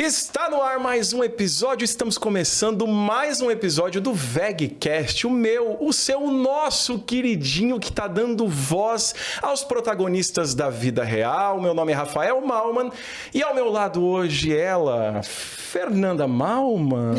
Está no ar mais um episódio, estamos começando mais um episódio do VegCast, o meu, o seu, o nosso queridinho que está dando voz aos protagonistas da vida real. Meu nome é Rafael Malman e ao meu lado hoje ela, Fernanda Malman.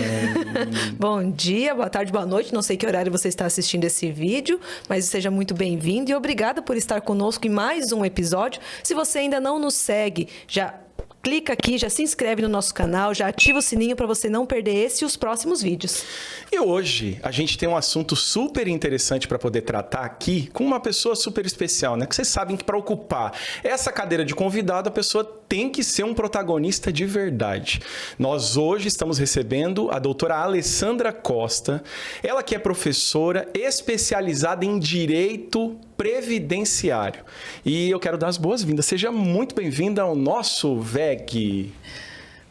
Bom dia, boa tarde, boa noite, não sei que horário você está assistindo esse vídeo, mas seja muito bem-vindo e obrigada por estar conosco em mais um episódio. Se você ainda não nos segue, já clica aqui, já se inscreve no nosso canal, já ativa o sininho para você não perder esse e os próximos vídeos. E hoje a gente tem um assunto super interessante para poder tratar aqui com uma pessoa super especial, né? Que vocês sabem que para ocupar essa cadeira de convidado, a pessoa tem que ser um protagonista de verdade. Nós hoje estamos recebendo a doutora Alessandra Costa, ela que é professora especializada em Direito Previdenciário. E eu quero dar as boas-vindas. Seja muito bem-vinda ao nosso VEG.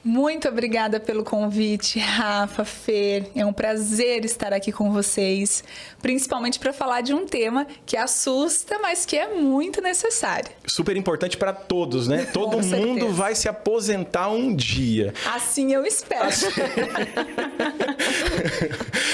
Muito obrigada pelo convite, Rafa, Fer. É um prazer estar aqui com vocês, principalmente para falar de um tema que assusta, mas que é muito necessário. Super importante para todos, né? Todo mundo vai se aposentar um dia. Assim eu espero.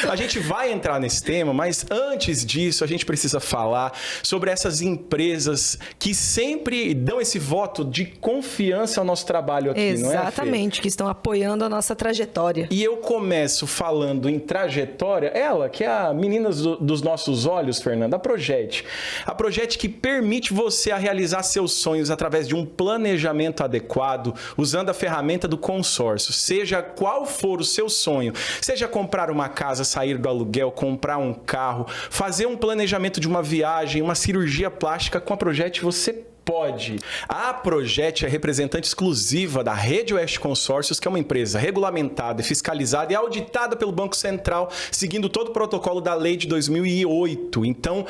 A gente vai entrar nesse tema, mas antes disso, a gente precisa falar sobre essas empresas que sempre dão esse voto de confiança ao nosso trabalho aqui, não é, Fê? Exatamente, que estão apoiando a nossa trajetória. E eu começo falando em trajetória, ela, que é a menina dos nossos olhos, Fernanda, a Progete. A Progete que permite você a realizar seus sonhos através de um planejamento adequado, usando a ferramenta do consórcio. Seja qual for o seu sonho, seja comprar uma casa, sair do aluguel, comprar um carro, fazer um planejamento de uma viagem, uma cirurgia plástica, com a Progete você pode. A Progete é representante exclusiva da Rede Oeste Consórcios, que é uma empresa regulamentada, fiscalizada e auditada pelo Banco Central, seguindo todo o protocolo da lei de 2008. Então,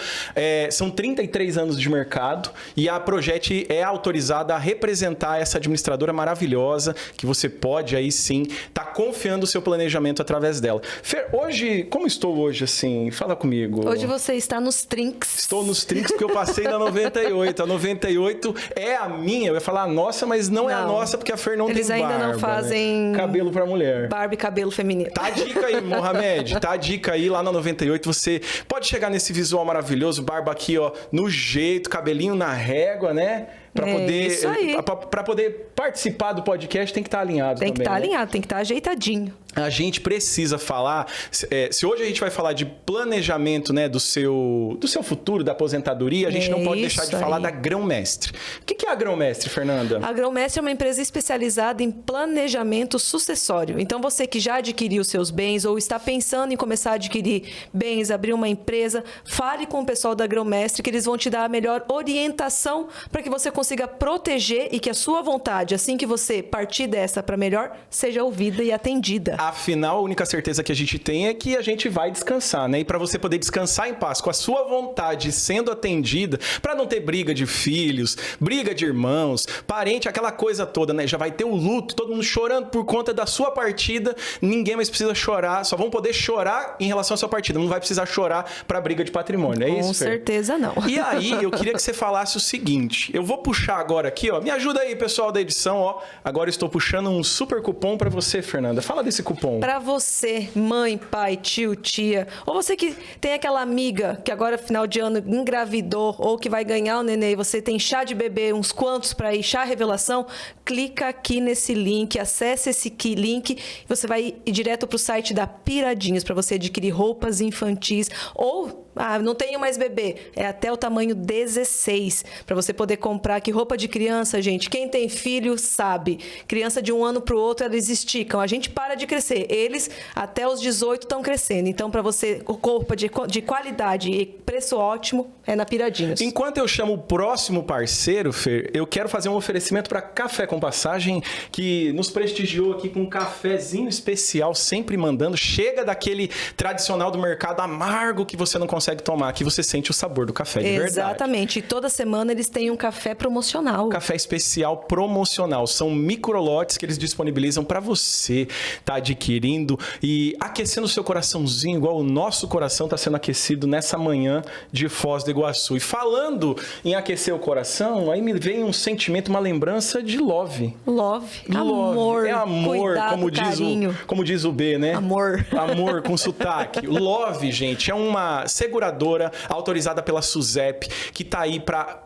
são 33 anos de mercado e a Progete é autorizada a representar essa administradora maravilhosa, que você pode aí sim estar confiando o seu planejamento através dela. Fer, hoje, como estou hoje assim? Fala comigo. Hoje você está nos trinks. Estou nos trinks porque eu passei na 98. A 98 é a minha, eu ia falar a nossa, mas não é a nossa, porque a Fer não tem barba. Eles ainda não fazem... né? Cabelo pra mulher. Barba e cabelo feminino. Tá a dica aí, Mohamed. Tá a dica aí, lá na 98, você pode chegar nesse visual maravilhoso, barba aqui, ó, no jeito, cabelinho na régua, né? Para poder participar do podcast, tem que estar alinhado também. Tem que estar alinhado, tem que estar ajeitadinho. A gente precisa falar, se hoje a gente vai falar de planejamento, né, do seu futuro, da aposentadoria, a gente não pode deixar de falar da Grão-Mestre. O que é a Grão-Mestre, Fernanda? A Grão-Mestre é uma empresa especializada em planejamento sucessório. Então, você que já adquiriu seus bens ou está pensando em começar a adquirir bens, abrir uma empresa, fale com o pessoal da Grão-Mestre que eles vão te dar a melhor orientação para que você consiga proteger e que a sua vontade, assim que você partir dessa para melhor, seja ouvida e atendida. Afinal, a única certeza que a gente tem é que a gente vai descansar, né? E para você poder descansar em paz, com a sua vontade sendo atendida, para não ter briga de filhos, briga de irmãos, parente, aquela coisa toda, né? Já vai ter o luto, todo mundo chorando por conta da sua partida, ninguém mais precisa chorar, só vão poder chorar em relação à sua partida, não vai precisar chorar para briga de patrimônio, é isso, Com Fer? certeza não. E aí, eu queria que você falasse o seguinte, eu vou puxar agora aqui, ó, me ajuda aí, pessoal da edição, ó, agora eu estou puxando um super cupom para você, Fernanda. Fala desse cupom. Para você, mãe, pai, tio, tia, ou você que tem aquela amiga que agora, final de ano, engravidou ou que vai ganhar o neném, você tem chá de bebê, uns quantos para ir, chá revelação, clica aqui nesse link, acesse esse link e você vai ir direto para o site da Piradinhas para você adquirir roupas infantis ou... não tenho mais bebê. É até o tamanho 16. Para você poder comprar. Que roupa de criança, gente. Quem tem filho sabe. Criança de um ano para o outro, eles esticam. A gente para de crescer. Eles, até os 18, estão crescendo. Então, para você, roupa de qualidade e preço ótimo, é na Piradinhas. Enquanto eu chamo o próximo parceiro, Fer, eu quero fazer um oferecimento para Café com Passagem, que nos prestigiou aqui com um cafezinho especial, sempre mandando. Chega daquele tradicional do mercado amargo que você não consegue consegue tomar aqui, você sente o sabor do café de verdade. Exatamente. E toda semana eles têm um café promocional. Café especial promocional. São microlotes que eles disponibilizam para você tá adquirindo e aquecendo o seu coraçãozinho, igual o nosso coração está sendo aquecido nessa manhã de Foz do Iguaçu. E falando em aquecer o coração, aí me vem um sentimento, uma lembrança de love. Love. Amor. É amor, cuidado, como diz o B, né? Amor. Amor com sotaque. Love, gente, é uma seguradora autorizada pela SUSEP que tá aí para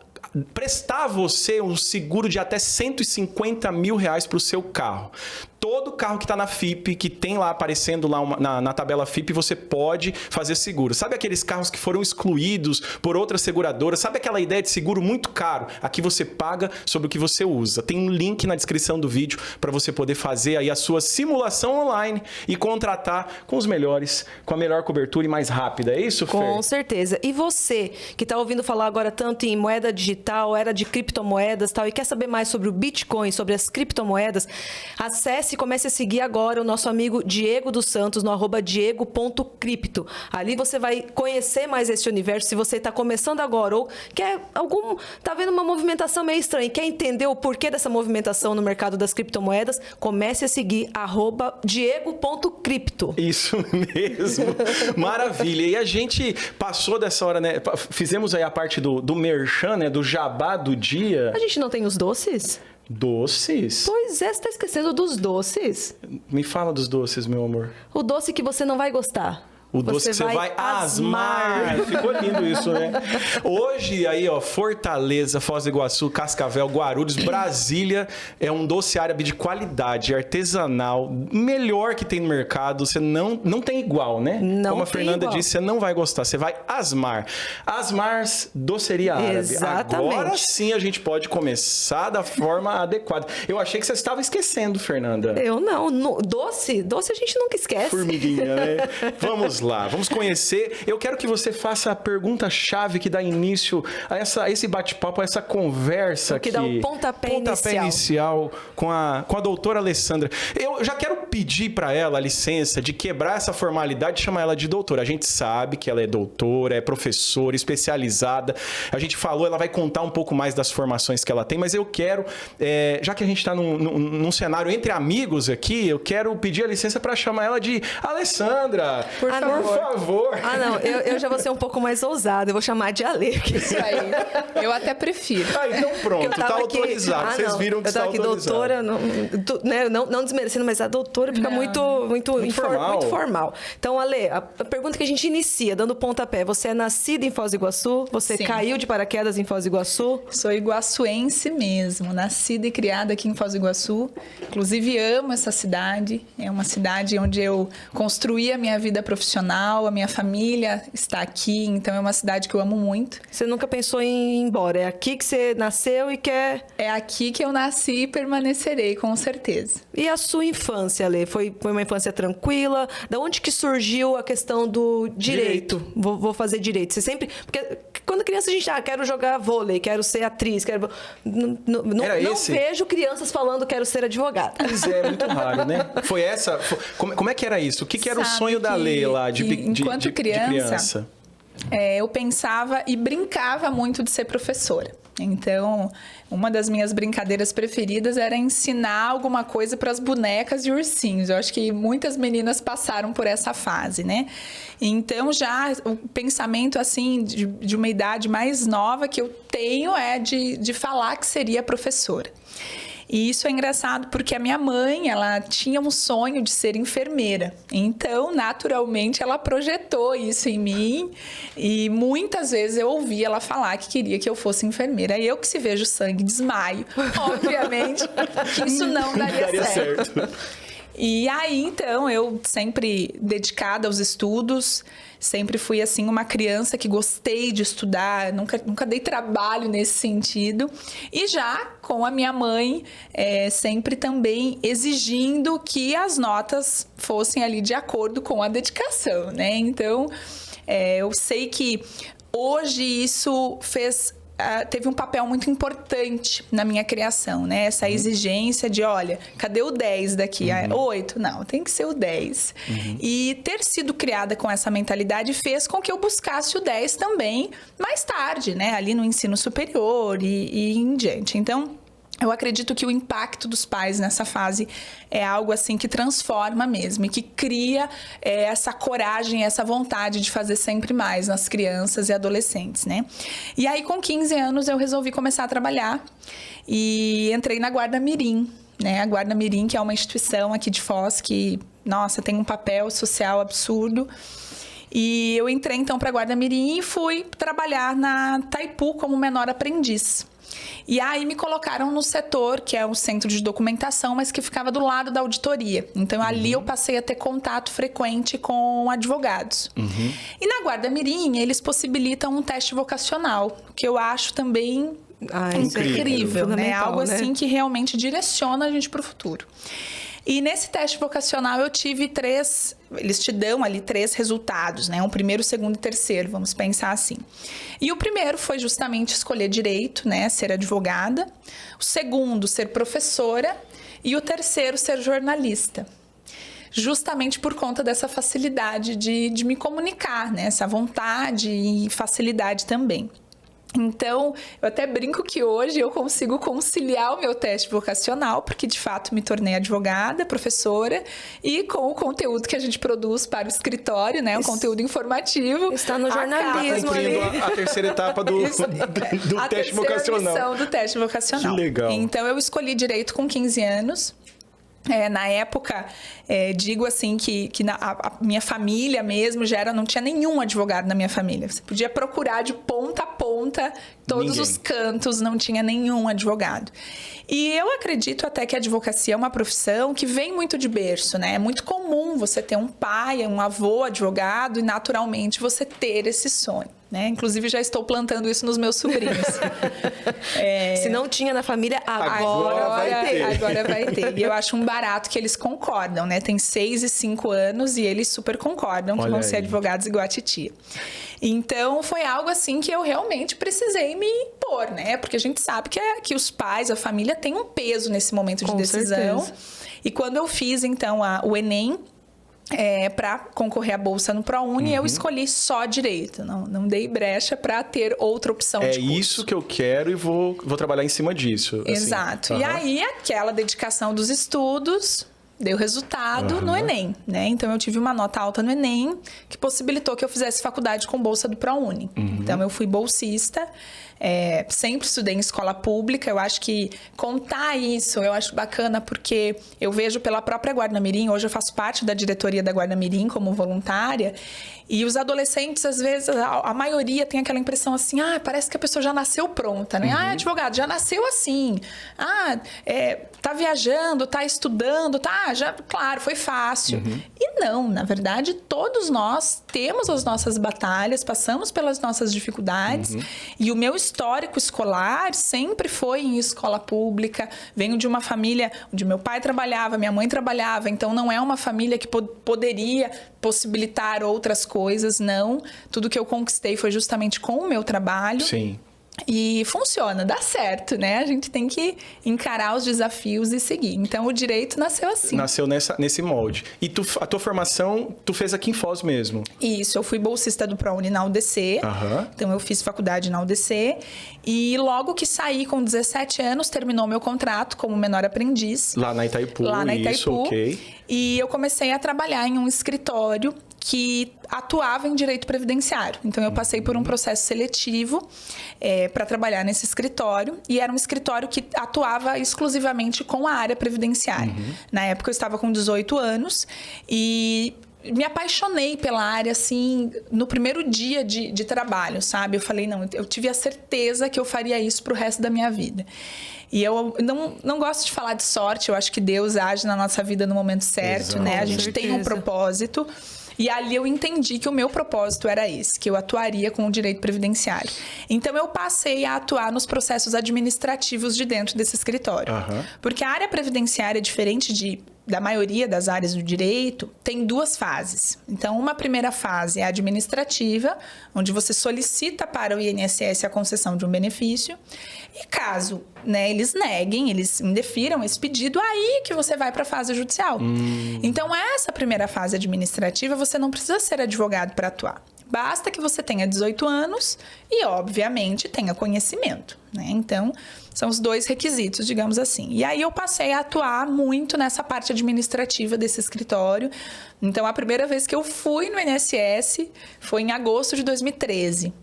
prestar a você um seguro de até R$150 mil para o seu carro. Todo carro que está na FIP, que tem lá aparecendo lá na tabela FIP, você pode fazer seguro. Sabe aqueles carros que foram excluídos por outras seguradoras? Sabe aquela ideia de seguro muito caro? Aqui você paga sobre o que você usa. Tem um link na descrição do vídeo para você poder fazer aí a sua simulação online e contratar com os melhores, com a melhor cobertura e mais rápida. É isso, Fer? Com certeza. E você que está ouvindo falar agora tanto em moeda digital, era de criptomoedas e tal, e quer saber mais sobre o Bitcoin, sobre as criptomoedas, acesse e comece a seguir agora o nosso amigo Diego dos Santos no @diego.cripto. Ali você vai conhecer mais esse universo. Se você está começando agora ou tá vendo uma movimentação meio estranha e quer entender o porquê dessa movimentação no mercado das criptomoedas, comece a seguir @diego.cripto. Isso mesmo. Maravilha. E a gente passou dessa hora, né? Fizemos aí a parte do merchan, né? Do jabá do dia. A gente não tem os doces? Doces? Pois é, você tá esquecendo dos doces. Me fala dos doces, meu amor. O doce que você não vai gostar. O doce que você vai asmar. Ficou lindo isso, né? Hoje, aí, ó, Fortaleza, Foz do Iguaçu, Cascavel, Guarulhos, Brasília, é um doce árabe de qualidade, artesanal, melhor que tem no mercado. Você não tem igual, né? Não. Como a Fernanda igual. disse, você não vai gostar, você vai asmar. Asmars Doceria Árabe. Exatamente. Agora sim a gente pode começar da forma adequada. Eu achei que você estava esquecendo, Fernanda. Eu não. Doce a gente nunca esquece. Formiguinha, né? Vamos lá, vamos conhecer. Eu quero que você faça a pergunta-chave que dá início a esse bate-papo, a essa conversa que aqui. dá o pontapé inicial com a doutora Alessandra. Eu já quero pedir para ela a licença de quebrar essa formalidade e chamar ela de doutora. A gente sabe que ela é doutora, é professora, especializada. A gente falou, ela vai contar um pouco mais das formações que ela tem, mas eu quero, já que a gente está num cenário entre amigos aqui, eu quero pedir a licença para chamar ela de Alessandra. Por favor. Ah, não. Eu já vou ser um pouco mais ousada. Eu vou chamar de Ale. Isso aí. Eu até prefiro. Ah, então pronto. Tá autorizado. Vocês viram que está autorizado. Doutora, não desmerecendo, mas a doutora fica muito formal. Então, Ale, a pergunta que a gente inicia, dando pontapé. Você é nascida em Foz do Iguaçu? Você Sim. caiu de paraquedas em Foz do Iguaçu? Sou iguaçuense mesmo. Nascida e criada aqui em Foz do Iguaçu. Inclusive, amo essa cidade. É uma cidade onde eu construí a minha vida profissional, a minha família está aqui, então é uma cidade que eu amo muito. Você nunca pensou em ir embora? É aqui que você nasceu e quer... É aqui que eu nasci e permanecerei, com certeza. E a sua infância, Lê? Foi uma infância tranquila? Da onde que surgiu a questão do direito? Vou fazer direito. Você sempre... Porque quando criança a gente... quero jogar vôlei, quero ser atriz, quero... Não vejo crianças falando quero ser advogada. Pois é, muito raro, né? Foi essa... Como é que era isso? O que era o sonho da Lê lá enquanto criança? Eu pensava e brincava muito de ser professora. Então, uma das minhas brincadeiras preferidas era ensinar alguma coisa para as bonecas e ursinhos. Eu acho que muitas meninas passaram por essa fase, né? Então, já o pensamento, assim, de uma idade mais nova que eu tenho é de falar que seria professora. E isso é engraçado porque a minha mãe, ela tinha um sonho de ser enfermeira. Então, naturalmente, ela projetou isso em mim e muitas vezes eu ouvi ela falar que queria que eu fosse enfermeira. E eu que se vejo sangue, desmaio. Obviamente que isso não daria certo. E aí, então, eu sempre dedicada aos estudos, sempre fui, assim, uma criança que gostei de estudar, nunca dei trabalho nesse sentido. E já com a minha mãe, sempre também exigindo que as notas fossem ali de acordo com a dedicação, né? Então, eu sei que hoje isso fez teve um papel muito importante na minha criação, né? Essa exigência de, olha, cadê o 10 daqui? 8? Não, tem que ser o 10. E ter sido criada com essa mentalidade fez com que eu buscasse o 10 também mais tarde, né? Ali no ensino superior e em diante. Então, eu acredito que o impacto dos pais nessa fase é algo assim que transforma mesmo e que cria essa coragem, essa vontade de fazer sempre mais nas crianças e adolescentes, né? E aí, com 15 anos, eu resolvi começar a trabalhar e entrei na Guarda Mirim, né? A Guarda Mirim, que é uma instituição aqui de Foz que, nossa, tem um papel social absurdo. E eu entrei, então, para a Guarda Mirim e fui trabalhar na Taipu como menor aprendiz. E aí me colocaram no setor, que é um centro de documentação, mas que ficava do lado da auditoria. Então, ali eu passei a ter contato frequente com advogados. E na Guarda Mirim, eles possibilitam um teste vocacional, que eu acho também incrível, né? Algo assim que realmente direciona a gente para o futuro. E nesse teste vocacional eu tive eles te dão ali 3 resultados, né? Um primeiro, segundo e terceiro, vamos pensar assim. E o primeiro foi justamente escolher direito, né? Ser advogada. O segundo, ser professora. E o terceiro, ser jornalista. Justamente por conta dessa facilidade de me comunicar, né? Essa vontade e facilidade também. Então, eu até brinco que hoje eu consigo conciliar o meu teste vocacional, porque de fato me tornei advogada, professora, e com o conteúdo que a gente produz para o escritório, né? Um conteúdo informativo. Está no jornalismo ali. A terceira etapa do teste vocacional. A terceira do teste vocacional. Que legal. Então, eu escolhi direito com 15 anos. Na época, digo assim que a minha família mesmo não tinha nenhum advogado na minha família. Você podia procurar de ponta a ponta, todos os cantos, não tinha nenhum advogado. E eu acredito até que a advocacia é uma profissão que vem muito de berço, né? É muito comum você ter um pai, um avô advogado e naturalmente você ter esse sonho. Né? Inclusive, já estou plantando isso nos meus sobrinhos. Se não tinha na família, agora vai ter. E eu acho um barato que eles concordam, né? Tem 6 e 5 anos e eles super concordam que vão ser advogados igual a titia. Então, foi algo assim que eu realmente precisei me impor, né? Porque a gente sabe que os pais, a família, tem um peso nesse momento de decisão. Certeza. E quando eu fiz, então, o Enem, para concorrer à bolsa no ProUni, eu escolhi só direito. Não dei brecha para ter outra opção de curso. É isso que eu quero e vou trabalhar em cima disso. Exato. Assim. E aí, aquela dedicação dos estudos deu resultado no Enem, né? Então, eu tive uma nota alta no Enem que possibilitou que eu fizesse faculdade com bolsa do ProUni. Então, eu fui bolsista. Sempre estudei em escola pública. Eu acho que contar isso eu acho bacana porque eu vejo pela própria Guarda Mirim. Hoje eu faço parte da diretoria da Guarda Mirim como voluntária. E os adolescentes, às vezes, a maioria tem aquela impressão assim, parece que a pessoa já nasceu pronta, né? Advogado, já nasceu assim. Tá viajando, tá estudando, claro, foi fácil. E não, na verdade, todos nós temos as nossas batalhas, passamos pelas nossas dificuldades. E o meu histórico escolar sempre foi em escola pública. Venho de uma família onde meu pai trabalhava, minha mãe trabalhava, então não é uma família que poderia possibilitar outras coisas, não. Tudo que eu conquistei foi justamente com o meu trabalho. Sim. E funciona, dá certo, né? A gente tem que encarar os desafios e seguir. Então, o direito nasceu assim. Nasceu nesse molde. E a tua formação, tu fez aqui em Foz mesmo? Isso, eu fui bolsista do ProUni na UDC. Então, eu fiz faculdade na UDC. E logo que saí com 17 anos, terminou meu contrato como menor aprendiz. Lá na Itaipu, isso, ok. E eu comecei a trabalhar em um escritório que atuava em direito previdenciário. Então, eu passei por um processo seletivo para trabalhar nesse escritório. E era um escritório que atuava exclusivamente com a área previdenciária. Na época, eu estava com 18 anos e me apaixonei pela área, assim, no primeiro dia de trabalho, sabe? Eu falei, não, eu tive a certeza que eu faria isso pro resto da minha vida. E eu não gosto de falar de sorte, eu acho que Deus age na nossa vida no momento certo, Exato. Né? A gente tem um propósito. E ali eu entendi que o meu propósito era esse, que eu atuaria com o direito previdenciário. Então, eu passei a atuar nos processos administrativos de dentro desse escritório. Porque a área previdenciária é diferente de da maioria das áreas do direito, tem 2 fases. Então, uma primeira fase é administrativa, onde você solicita para o INSS a concessão de um benefício. E caso, né, eles neguem, eles indefiram esse pedido, aí que você vai para a fase judicial. Então, essa primeira fase administrativa, você não precisa ser advogado para atuar. Basta que você tenha 18 anos e, obviamente, tenha conhecimento, né? Então, são os 2 requisitos, digamos assim. E aí eu passei a atuar muito nessa parte administrativa desse escritório. Então, a primeira vez que eu fui no INSS foi em agosto de 2013.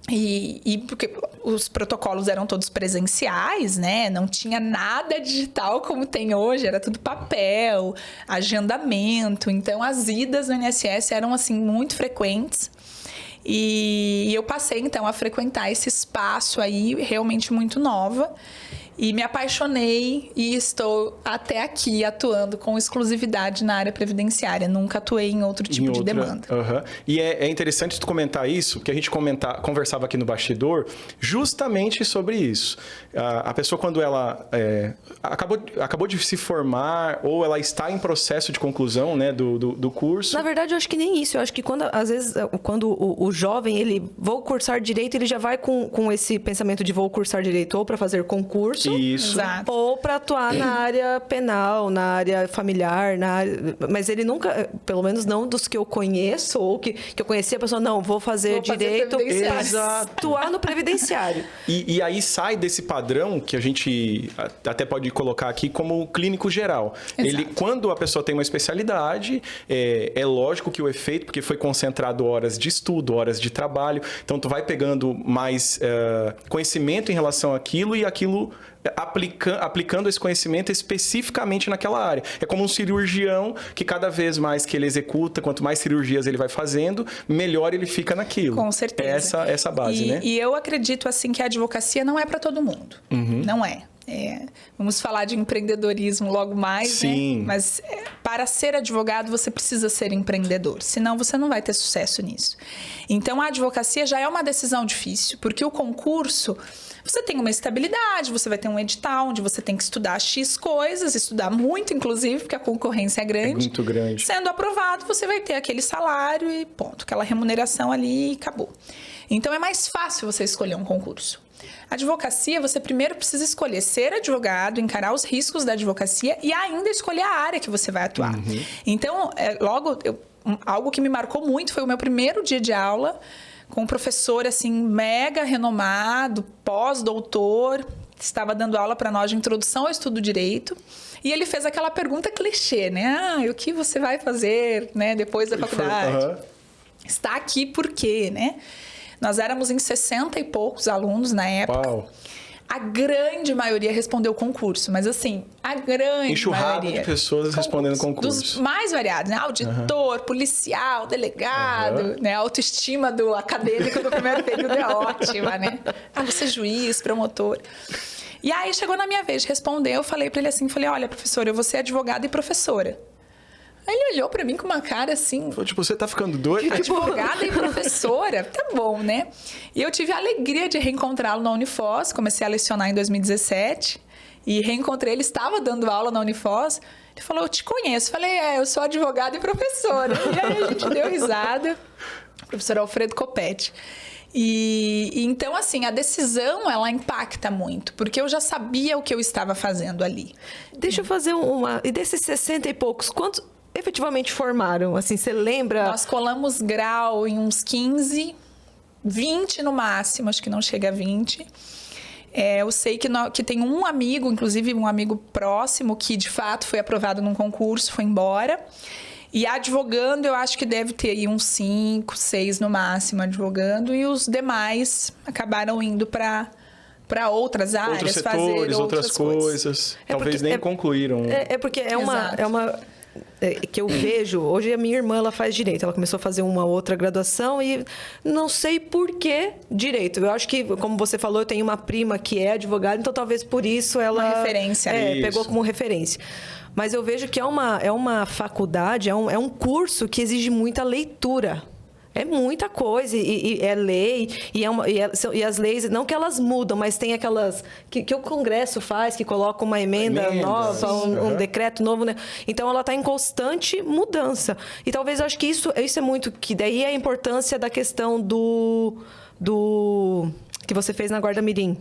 E porque os protocolos eram todos presenciais, né? Não tinha nada digital como tem hoje, era tudo papel, agendamento. Então, as idas no INSS eram, assim, muito frequentes. E eu passei, então, a frequentar esse espaço aí, realmente muito nova. E me apaixonei e estou até aqui atuando com exclusividade na área previdenciária. Nunca atuei em outro tipo de demanda. E é interessante tu comentar isso, porque a gente conversava aqui no bastidor justamente sobre isso. A pessoa, quando ela acabou de se formar ou ela está em processo de conclusão, né, do curso... Na verdade, eu acho que nem isso. Eu acho que às vezes, quando o jovem, ele vou cursar direito, ele já vai com esse pensamento de vou cursar direito ou para fazer concurso, isso. Exato. Ou para atuar na área penal, na área familiar, mas ele nunca, pelo menos não dos que eu conheço, ou que eu conhecia, a pessoa, não, vou fazer direito para atuar no previdenciário. E aí sai desse padrão que a gente até pode colocar aqui como clínico geral. Quando a pessoa tem uma especialidade, é lógico que o efeito, porque foi concentrado horas de estudo, horas de trabalho, então tu vai pegando mais conhecimento em relação àquilo e aquilo aplicando esse conhecimento especificamente naquela área. É como um cirurgião que cada vez mais que ele executa, quanto mais cirurgias ele vai fazendo, melhor ele fica naquilo. Com certeza. Essa base, né? E eu acredito assim que a advocacia não é para todo mundo. Não é. Vamos falar de empreendedorismo logo mais, Sim. né? Mas para ser advogado você precisa ser empreendedor, senão você não vai ter sucesso nisso. Então a advocacia já é uma decisão difícil, porque o concurso, você tem uma estabilidade, você vai ter um edital onde você tem que estudar X coisas, estudar muito inclusive, porque a concorrência é grande. É muito grande. Sendo aprovado, você vai ter aquele salário e ponto, aquela remuneração ali e acabou. Então é mais fácil você escolher um concurso. Advocacia, você primeiro precisa escolher ser advogado, encarar os riscos da advocacia e ainda escolher a área que você vai atuar. Então, algo que me marcou muito foi o meu primeiro dia de aula com um professor, assim, mega renomado, pós-doutor, estava dando aula para nós de introdução ao estudo do direito. E ele fez aquela pergunta clichê, né? O que você vai fazer, né, depois da faculdade? Está aqui por quê, né? Nós éramos em 60 e poucos alunos na época. Uau. A grande maioria respondeu concurso, mas assim, a grande enxurrada maioria... de pessoas respondendo concurso. Dos mais variados, né? Auditor, policial, delegado, né? A autoestima do acadêmico do primeiro período é ótima, né? Você é juiz, promotor. E aí chegou na minha vez de responder, eu falei para ele assim, olha, professora, eu vou ser advogada e professora. Aí ele olhou pra mim com uma cara assim... Tipo, você tá ficando doida? Advogada e professora? Tá bom, né? E eu tive a alegria de reencontrá-lo na Unifoz. Comecei a lecionar em 2017. E reencontrei ele, estava dando aula na Unifoz. Ele falou, eu te conheço. Falei, eu sou advogada e professora. E aí a gente deu risada. O professor Alfredo Copete. E então, assim, a decisão, ela impacta muito. Porque eu já sabia o que eu estava fazendo ali. Deixa eu fazer uma... E desses 60 e poucos, quantos... efetivamente formaram? Assim, você lembra? Nós colamos grau em uns 15, 20 no máximo, acho que não chega a 20. Eu sei que tem um amigo, inclusive um amigo próximo, que de fato foi aprovado num concurso, foi embora. E advogando, eu acho que deve ter aí uns 5, 6 no máximo advogando. E os demais acabaram indo para outras áreas, outros setores, fazer outras coisas. Talvez nem concluíram. Porque é uma que eu vejo, hoje a minha irmã ela faz direito, ela começou a fazer uma outra graduação e não sei por que direito. Eu acho que, como você falou, eu tenho uma prima que é advogada, então talvez por isso ela... Uma referência. Pegou como referência. Mas eu vejo que é uma faculdade, é um curso que exige muita leitura. É muita coisa, e é lei, e as leis, não que elas mudam, mas tem aquelas que o Congresso faz, que coloca uma emenda nova, um decreto novo, né? Então, ela está em constante mudança. E talvez eu acho que isso é muito, que daí é a importância da questão do que você fez na Guarda Mirim.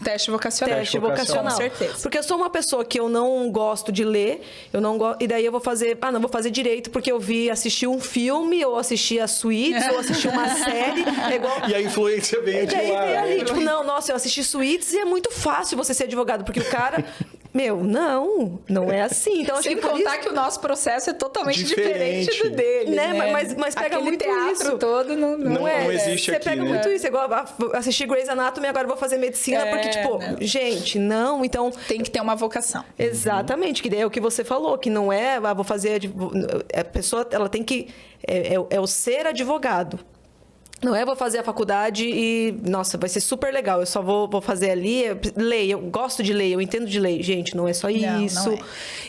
Teste vocacional. Teste vocacional. Com certeza. Porque eu sou uma pessoa que eu não gosto de ler, e daí eu vou fazer... não vou fazer direito porque eu assisti um filme, ou assisti a Suítes, ou assisti uma série. E a influência vem de lá. E aí, ali, tipo, eu assisti Suítes e é muito fácil você ser advogado, porque o cara... não é assim. Então, acho Sem que contar que o nosso processo é totalmente diferente do dele, né? Mas pega aquele muito teatro isso. todo não existe você aqui, pega muito isso. Igual assistir Grey's Anatomy, agora eu vou fazer medicina, porque, gente, não. Então... Tem que ter uma vocação. Exatamente. Que daí é o que você falou, que não é... vou fazer... A pessoa, ela tem que... É o ser advogado. Não é vou fazer a faculdade e, nossa, vai ser super legal, eu só vou fazer ali, lei, eu gosto de lei, eu entendo de lei. Gente, não é só isso. Não é.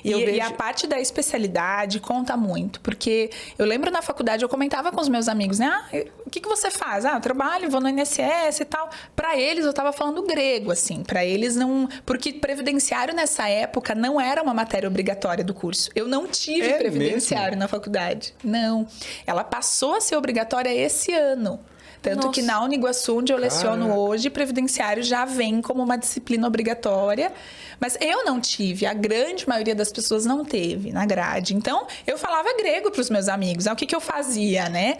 E a parte da especialidade conta muito, porque eu lembro na faculdade, eu comentava com os meus amigos, né? O que você faz? Eu trabalho, vou no INSS e tal. Para eles, eu tava falando grego, assim, para eles não... Porque previdenciário nessa época não era uma matéria obrigatória do curso. Eu não tive previdenciário na faculdade. Não. Ela passou a ser obrigatória esse ano. Tanto que na Uniguaçu, onde eu leciono hoje, previdenciário já vem como uma disciplina obrigatória. Mas eu não tive, a grande maioria das pessoas não teve na grade. Então, eu falava grego para os meus amigos. O que eu fazia, né?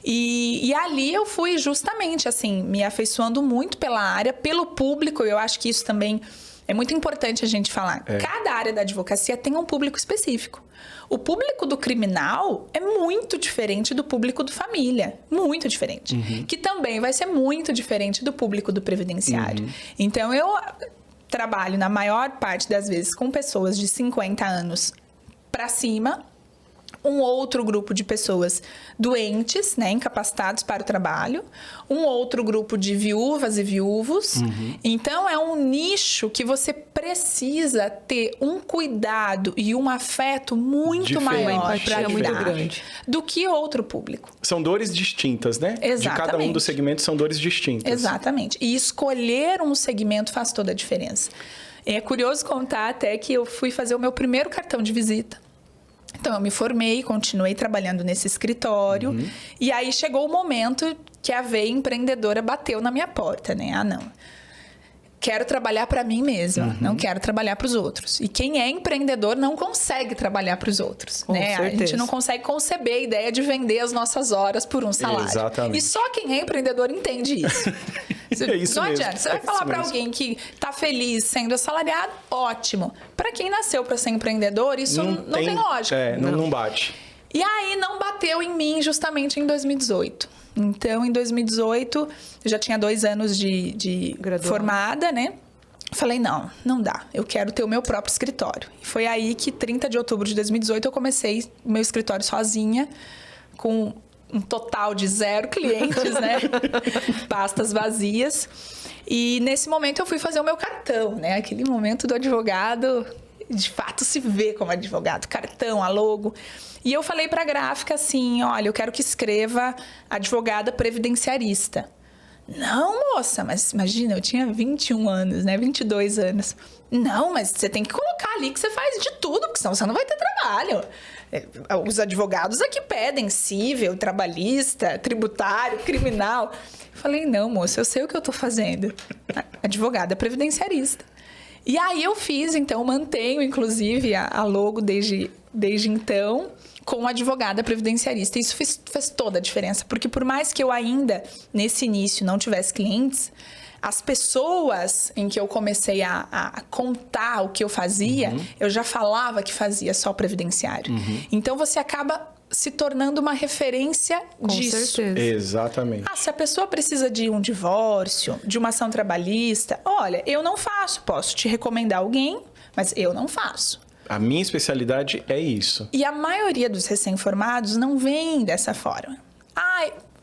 E ali eu fui justamente, assim, me afeiçoando muito pela área, pelo público. Eu acho que isso também é muito importante a gente falar. Cada área da advocacia tem um público específico. O público do criminal é muito diferente do público do família. Muito diferente. Que também vai ser muito diferente do público do previdenciário. Então, eu trabalho, na maior parte das vezes, com pessoas de 50 anos para cima. Um outro grupo de pessoas doentes, né, incapacitados para o trabalho. Um outro grupo de viúvas e viúvos. Então, é um nicho que você precisa ter um cuidado e um afeto muito maior para lidar do que outro público. São dores distintas, né? Exatamente. De cada um dos segmentos são dores distintas. Exatamente. E escolher um segmento faz toda a diferença. É curioso contar até que eu fui fazer o meu primeiro cartão de visita. Então, eu me formei, continuei trabalhando nesse escritório. E aí, chegou o momento que a veia empreendedora bateu na minha porta, né? Não. Quero trabalhar para mim mesma, não quero trabalhar para os outros. E quem é empreendedor não consegue trabalhar para os outros, né? A gente não consegue conceber a ideia de vender as nossas horas por um salário. Exatamente. E só quem é empreendedor entende isso. É isso não mesmo. adianta. Você vai falar para alguém que está feliz sendo assalariado, ótimo. Para quem nasceu para ser empreendedor, isso não tem lógica. Não bate. E aí não bateu em mim justamente em 2018. Então, em 2018, eu já tinha 2 anos de formada, né? Falei, não dá. Eu quero ter o meu próprio escritório. E foi aí que, 30 de outubro de 2018, eu comecei o meu escritório sozinha, com um total de 0 clientes, né? Pastas vazias. E nesse momento eu fui fazer o meu cartão, né? Aquele momento do advogado, de fato, se vê como advogado. Cartão, a logo. E eu falei para a gráfica assim, olha, eu quero que escreva advogada previdenciarista. Não, moça, mas imagina, eu tinha 21 anos, né? 22 anos. Não, mas você tem que colocar ali que você faz de tudo, porque senão você não vai ter trabalho. Os advogados aqui pedem cível, trabalhista, tributário, criminal. Eu falei, não, moça, eu sei o que eu tô fazendo. Advogada previdenciarista. E aí eu fiz, então, mantenho, inclusive, a logo desde então, com advogada previdenciarista. Isso fez toda a diferença, porque por mais que eu ainda, nesse início, não tivesse clientes, as pessoas em que eu comecei a contar o que eu fazia, eu já falava que fazia só previdenciário. Então, você acaba se tornando uma referência disso. Com certeza. Exatamente. Se a pessoa precisa de um divórcio, de uma ação trabalhista, olha, eu não faço. Posso te recomendar alguém, mas eu não faço. A minha especialidade é isso. E a maioria dos recém-formados não vem dessa forma.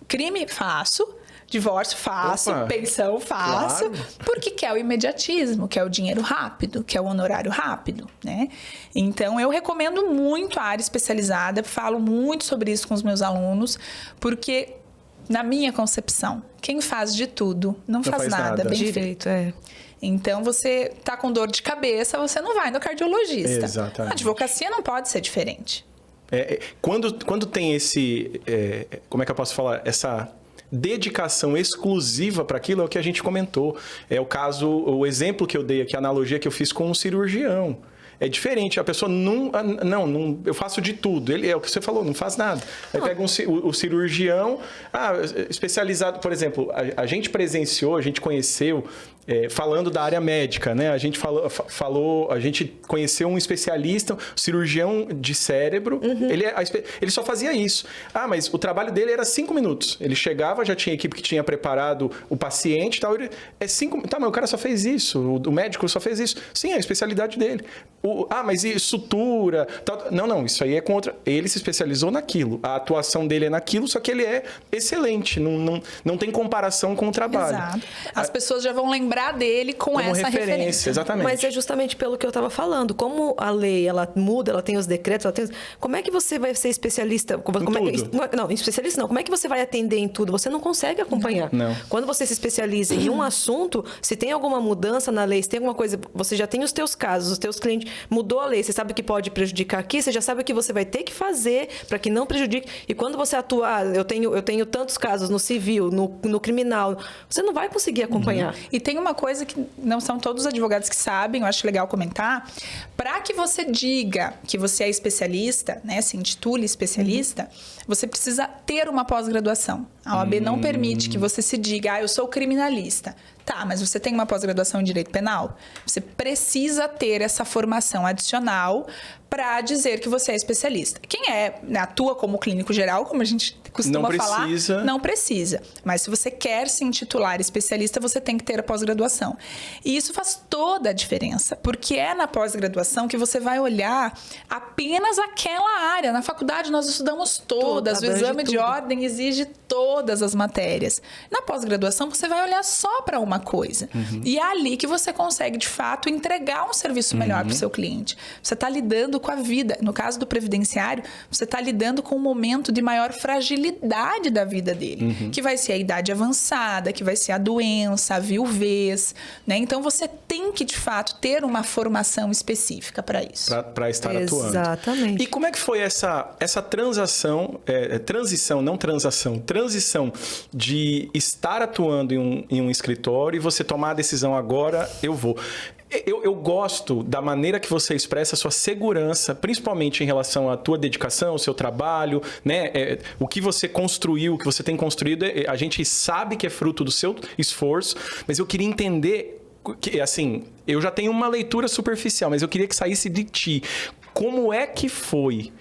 Crime, faço. Divórcio, faço. Pensão, faço. Claro. Porque quer o imediatismo, quer o dinheiro rápido, quer o honorário rápido, né? Então, eu recomendo muito a área especializada. Falo muito sobre isso com os meus alunos. Porque na minha concepção, quem faz de tudo não faz nada bem direito, feito. Então, você tá com dor de cabeça, você não vai no cardiologista. Exatamente. A advocacia não pode ser diferente. Quando tem esse... como é que eu posso falar? Essa dedicação exclusiva para aquilo é o que a gente comentou. É o caso, o exemplo que eu dei aqui, a analogia que eu fiz com um cirurgião. É diferente, a pessoa não, eu faço de tudo. Ele é o que você falou, não faz nada. Aí pega o cirurgião, especializado, por exemplo, a gente presenciou, a gente conheceu, falando da área médica, né? A gente a gente conheceu um especialista, um cirurgião de cérebro, ele só fazia isso. Mas o trabalho dele era 5 minutos. Ele chegava, já tinha equipe que tinha preparado o paciente e tal. Mas o cara só fez isso, o médico só fez isso. Sim, é a especialidade dele. Mas e sutura? Tal. Não, isso aí é com outra. Ele se especializou naquilo. A atuação dele é naquilo, só que ele é excelente. Não tem comparação com o trabalho. Exato. As pessoas já vão lembrar dele com essa referência. Exatamente. Mas é justamente pelo que eu estava falando. Como a lei, ela muda, ela tem os decretos, como é que você vai ser especialista? Não, especialista não. Como é que você vai atender em tudo? Você não consegue acompanhar. Não. Quando você se especializa em um assunto, se tem alguma mudança na lei, se tem alguma coisa, você já tem os teus casos, os teus clientes, mudou a lei, você sabe que pode prejudicar aqui, você já sabe o que você vai ter que fazer para que não prejudique. E quando você atua, eu tenho tantos casos no civil, no criminal, você não vai conseguir acompanhar. E tem uma coisa que não são todos os advogados que sabem, eu acho legal comentar, para que você diga que você é especialista, né, se intitule especialista, você precisa ter uma pós-graduação. A OAB não permite que você se diga, eu sou criminalista. Tá, mas você tem uma pós-graduação em Direito Penal? Você precisa ter essa formação adicional para dizer que você é especialista. Quem atua como clínico geral, como a gente costuma falar, não precisa. Mas se você quer se intitular especialista, você tem que ter a pós-graduação. E isso faz toda a diferença, porque é na pós-graduação que você vai olhar apenas aquela área. Na faculdade nós estudamos todas, o exame de ordem exige todas as matérias. Na pós-graduação você vai olhar só para uma coisa. E é ali que você consegue, de fato, entregar um serviço melhor para o seu cliente. Você está lidando com a vida. No caso do previdenciário, você está lidando com um momento de maior fragilidade da vida dele, que vai ser a idade avançada, que vai ser a doença, a viuvez, né? Então, você tem que, de fato, ter uma formação específica para isso. Para estar atuando. Exatamente. E como é que foi essa transição de estar atuando em um escritório e você tomar a decisão agora, eu vou. Eu gosto da maneira que você expressa a sua segurança, principalmente em relação à tua dedicação, ao seu trabalho, né? O que você construiu, o que você tem construído, a gente sabe que é fruto do seu esforço, mas eu queria entender, que, assim, eu já tenho uma leitura superficial, mas eu queria que saísse de ti. Como é que foi?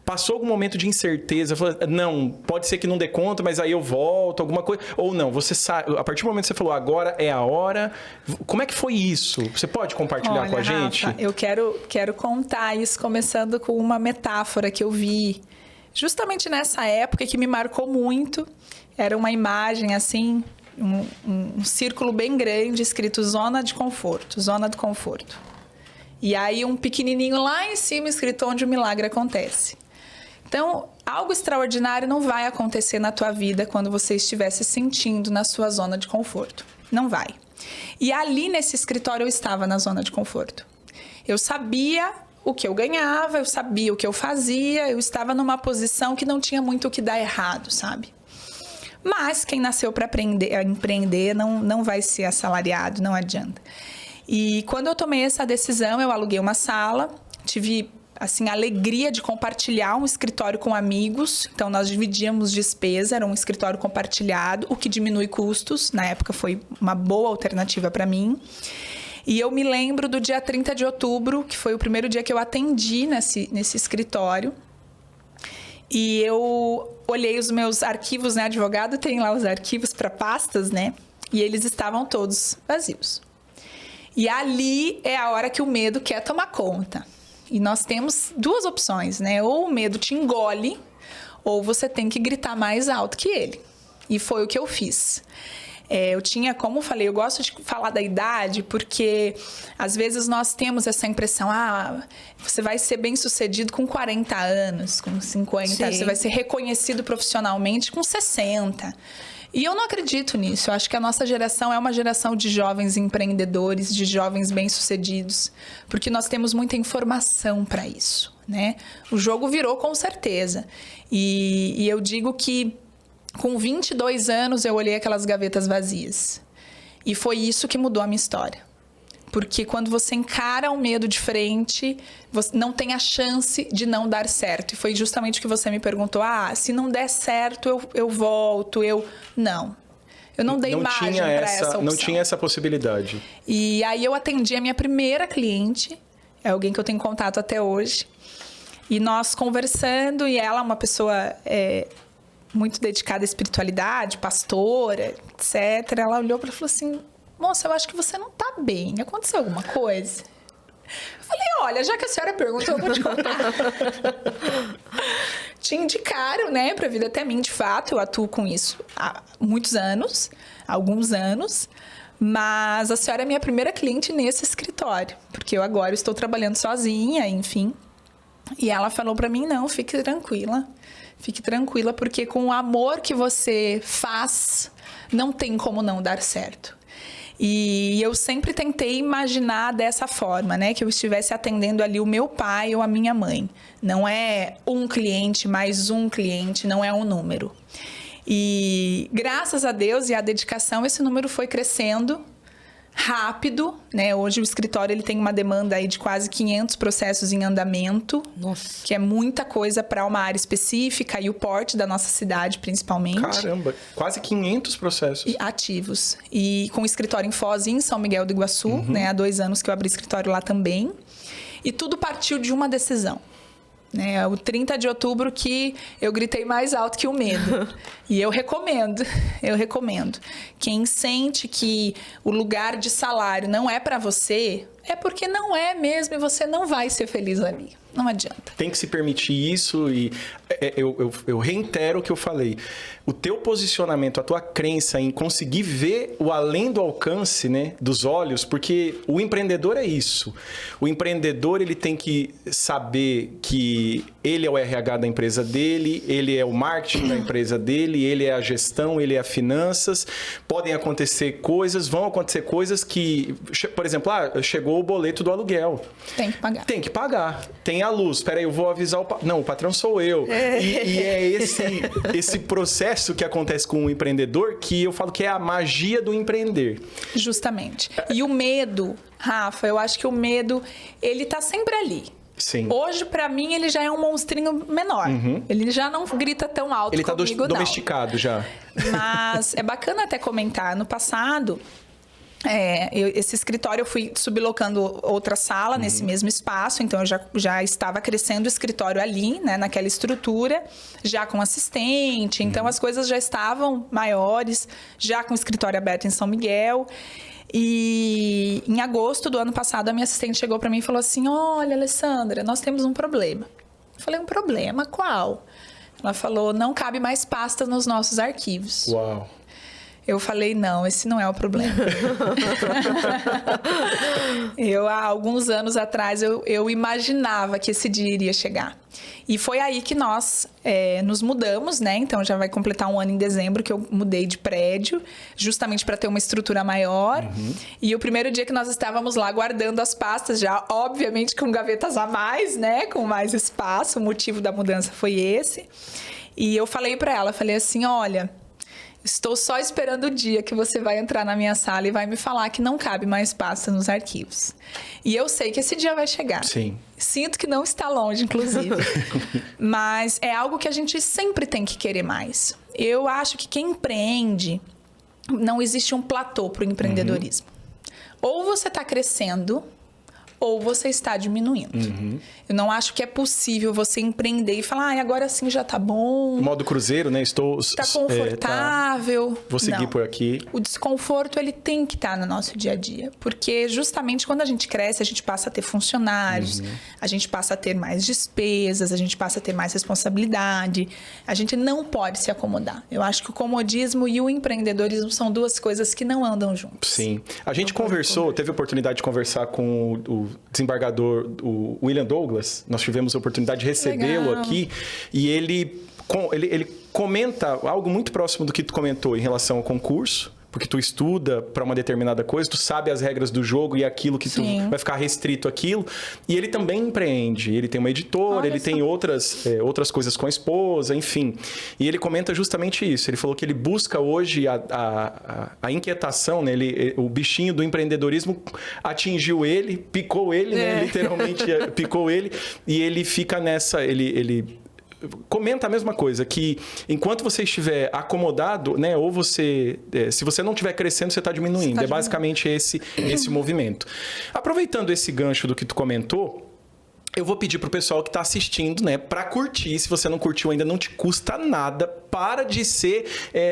Passou algum momento de incerteza? Falou, não, pode ser que não dê conta, mas aí eu volto, alguma coisa. Ou não, você sabe, a partir do momento que você falou, agora é a hora. Como é que foi isso? Você pode compartilhar com a gente? Rafa, eu quero contar isso começando com uma metáfora que eu vi justamente nessa época que me marcou muito. Era uma imagem assim, um círculo bem grande escrito zona de conforto, zona de conforto. E aí um pequenininho lá em cima escrito onde o milagre acontece. Então, algo extraordinário não vai acontecer na tua vida quando você estiver se sentindo na sua zona de conforto. Não vai. E ali nesse escritório eu estava na zona de conforto. Eu sabia o que eu ganhava, eu sabia o que eu fazia, eu estava numa posição que não tinha muito o que dar errado, sabe? Mas quem nasceu para empreender não vai ser assalariado, não adianta. E quando eu tomei essa decisão, eu aluguei uma sala, tive assim, a alegria de compartilhar um escritório com amigos. Então, nós dividíamos despesa, era um escritório compartilhado, o que diminui custos. Na época, foi uma boa alternativa para mim. E eu me lembro do dia 30 de outubro, que foi o primeiro dia que eu atendi nesse escritório. E eu olhei os meus arquivos, né? Advogado tem lá os arquivos para pastas, né? E eles estavam todos vazios. E ali é a hora que o medo quer tomar conta. E nós temos duas opções, né? Ou o medo te engole, ou você tem que gritar mais alto que ele. E foi o que eu fiz. Eu tinha, como eu falei, eu gosto de falar da idade, porque às vezes nós temos essa impressão, você vai ser bem-sucedido com 40 anos, com 50, você vai ser reconhecido profissionalmente com 60. E eu não acredito nisso. Eu acho que a nossa geração é uma geração de jovens empreendedores, de jovens bem-sucedidos, porque nós temos muita informação para isso, né? O jogo virou com certeza. E eu digo que com 22 anos eu olhei aquelas gavetas vazias. E foi isso que mudou a minha história. Porque quando você encara o medo de frente, você não tem a chance de não dar certo. E foi justamente o que você me perguntou. Se não der certo, eu volto, Não. Eu não dei margem para essa opção. Não tinha essa possibilidade. E aí eu atendi a minha primeira cliente. É alguém que eu tenho contato até hoje. E nós conversando, e ela é uma pessoa muito dedicada à espiritualidade, pastora, etc. Ela olhou para mim e falou assim... Moça, eu acho que você não tá bem. Aconteceu alguma coisa? Eu falei, olha, já que a senhora perguntou, eu vou te contar. Te indicaram, né, pra vida até mim, de fato. Eu atuo com isso há muitos anos, alguns anos. Mas a senhora é minha primeira cliente nesse escritório. Porque eu agora estou trabalhando sozinha, enfim. E ela falou pra mim, não, fique tranquila. Fique tranquila, porque com o amor que você faz, não tem como não dar certo. E eu sempre tentei imaginar dessa forma, né? Que eu estivesse atendendo ali o meu pai ou a minha mãe. Não é um cliente mais um cliente, não é um número. E graças a Deus e à dedicação, esse número foi crescendo rápido, né? Hoje o escritório ele tem uma demanda aí de quase 500 processos em andamento. Nossa. Que é muita coisa para uma área específica e o porte da nossa cidade, principalmente. Caramba, quase 500 processos. E ativos. E com escritório em Foz e em São Miguel do Iguaçu, né? Há 2 anos que eu abri escritório lá também. E tudo partiu de uma decisão. Né? O 30 de outubro que eu gritei mais alto que o medo. E eu recomendo. Quem sente que o lugar de salário não é para você, é porque não é mesmo e você não vai ser feliz ali. Não adianta. Tem que se permitir isso e eu reitero o que eu falei. O teu posicionamento, a tua crença em conseguir ver o além do alcance, né, dos olhos, porque o empreendedor é isso. O empreendedor ele tem que saber que ele é o RH da empresa dele, ele é o marketing da empresa dele, ele é a gestão, ele é as finanças. Podem acontecer coisas, vão acontecer coisas que, por exemplo, chegou o boleto do aluguel. Tem que pagar. Tem que pagar. Tem a luz. Espera aí, eu vou avisar o... Não, o patrão sou eu. E é esse processo que acontece com o empreendedor que eu falo que é a magia do empreender. Justamente. E o medo, Rafa, eu acho que o medo, ele tá sempre ali. Sim. Hoje, pra mim, ele já é um monstrinho menor. Ele já não grita tão alto ele comigo, tá domesticado já. Mas é bacana até comentar. No passado... esse escritório eu fui sublocando outra sala nesse mesmo espaço, então eu já estava crescendo o escritório ali, né, naquela estrutura, já com assistente, então as coisas já estavam maiores, já com o escritório aberto em São Miguel. E em agosto do ano passado a minha assistente chegou para mim e falou assim: olha, Alessandra, nós temos um problema. Eu falei, um problema? Qual? Ela falou, não cabe mais pasta nos nossos arquivos. Uau! Eu falei, não, esse não é o problema. Há alguns anos atrás, eu imaginava que esse dia iria chegar. E foi aí que nós nos mudamos, né? Então, já vai completar 1 ano em dezembro que eu mudei de prédio, justamente para ter uma estrutura maior. E o primeiro dia que nós estávamos lá guardando as pastas, já obviamente com gavetas a mais, né? Com mais espaço, o motivo da mudança foi esse. E eu falei para ela, falei assim, olha... Estou só esperando o dia que você vai entrar na minha sala e vai me falar que não cabe mais pasta nos arquivos. E eu sei que esse dia vai chegar. Sim. Sinto que não está longe, inclusive. Mas é algo que a gente sempre tem que querer mais. Eu acho que quem empreende, não existe um platô para o empreendedorismo. Ou você está crescendo, ou você está diminuindo. Eu não acho que é possível você empreender e falar, agora sim já tá bom. Modo cruzeiro, né? Tá confortável. Vou seguir por aqui. O desconforto, ele tem que estar no nosso dia a dia. Porque justamente quando a gente cresce, a gente passa a ter funcionários, a gente passa a ter mais despesas, a gente passa a ter mais responsabilidade. A gente não pode se acomodar. Eu acho que o comodismo e o empreendedorismo são duas coisas que não andam juntas. Sim. A gente teve a oportunidade de conversar com o desembargador, o William Douglas. Nós tivemos a oportunidade de recebê-lo aqui. E ele comenta algo muito próximo do que tu comentou em relação ao concurso. Porque tu estuda para uma determinada coisa, tu sabe as regras do jogo e aquilo que tu vai ficar restrito àquilo. E ele também empreende. Ele tem uma editora, ele tem outras coisas com a esposa, enfim. E ele comenta justamente isso. Ele falou que ele busca hoje a inquietação, né? O bichinho do empreendedorismo atingiu ele, picou ele, né? Literalmente picou ele. E ele fica nessa... Ele comenta a mesma coisa, que enquanto você estiver acomodado, né, ou você... se você não estiver crescendo, você está diminuindo. É basicamente esse movimento. Aproveitando esse gancho do que tu comentou, eu vou pedir pro pessoal que tá assistindo, né, pra curtir. Se você não curtiu ainda, não te custa nada. Para de ser...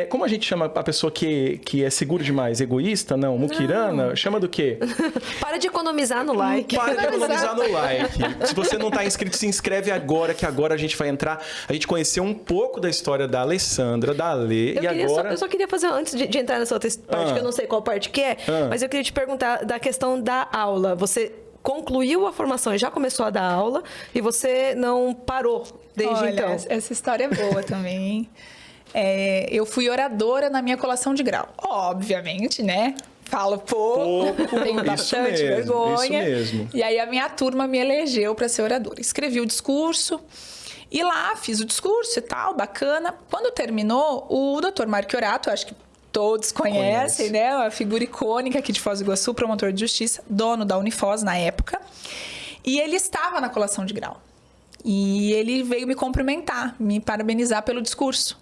como a gente chama a pessoa que é seguro demais? Egoísta? Não. Muquirana? Não. Chama do quê? Para de economizar no like. Para de economizar no like. Se você não tá inscrito, se inscreve agora, que agora a gente vai entrar... A gente conheceu um pouco da história da Alessandra, da Alê, e agora... Eu só queria fazer, antes de entrar nessa outra parte, que eu não sei qual parte que é, mas eu queria te perguntar da questão da aula. Você concluiu a formação e já começou a dar aula e você não parou desde então. Essa história é boa também, hein? Eu fui oradora na minha colação de grau. Obviamente, né? Falo pouco, tenho bastante vergonha. Isso mesmo. E aí a minha turma me elegeu para ser oradora. Escrevi o discurso e lá fiz o discurso e tal, bacana. Quando terminou, o Dr. Marco Orato, acho que todos conhecem, né? A figura icônica aqui de Foz do Iguaçu, promotor de justiça, dono da Unifoz na época. E ele estava na colação de grau. E ele veio me cumprimentar, me parabenizar pelo discurso.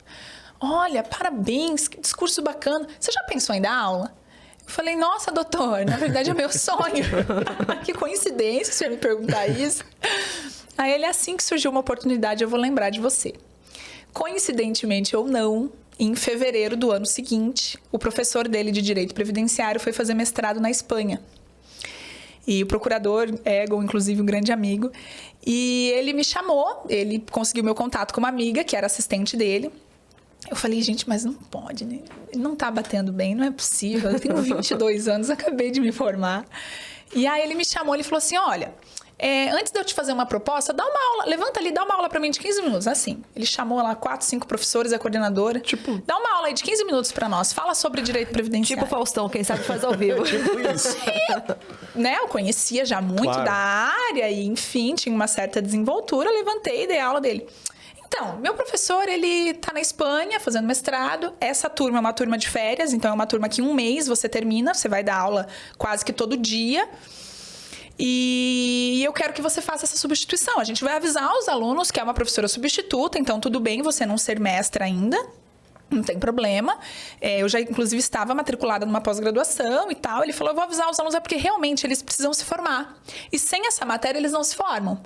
Olha, parabéns, que discurso bacana. Você já pensou em dar aula? Eu falei, nossa, doutor, na verdade é meu sonho. Que coincidência você me perguntar isso. Aí ele, assim que surgiu uma oportunidade, eu vou lembrar de você. Coincidentemente ou não, em fevereiro do ano seguinte, o professor dele de Direito Previdenciário foi fazer mestrado na Espanha. E o procurador, Egon, inclusive um grande amigo, e ele me chamou, ele conseguiu meu contato com uma amiga, que era assistente dele. Eu falei, gente, mas não pode, né? Ele não tá batendo bem, não é possível. Eu tenho 22 anos, acabei de me formar. E aí ele me chamou, ele falou assim, olha... antes de eu te fazer uma proposta, dá uma aula, levanta ali, dá uma aula pra mim de 15 minutos, assim. Ele chamou lá 4, 5 professores, a coordenadora. Dá uma aula aí de 15 minutos pra nós, fala sobre direito previdenciário. Tipo Faustão, quem sabe faz ao vivo. Tipo isso. Né, eu conhecia já muito da área e, enfim, tinha uma certa desenvoltura, levantei e dei a aula dele. Então, meu professor, ele tá na Espanha fazendo mestrado. Essa turma é uma turma de férias, então é uma turma que em um mês você termina, você vai dar aula quase que todo dia. E eu quero que você faça essa substituição. A gente vai avisar os alunos que é uma professora substituta, então tudo bem você não ser mestra ainda. Não tem problema. Eu já, inclusive, estava matriculada numa pós-graduação e tal. Ele falou, eu vou avisar os alunos, porque realmente eles precisam se formar. E sem essa matéria, eles não se formam.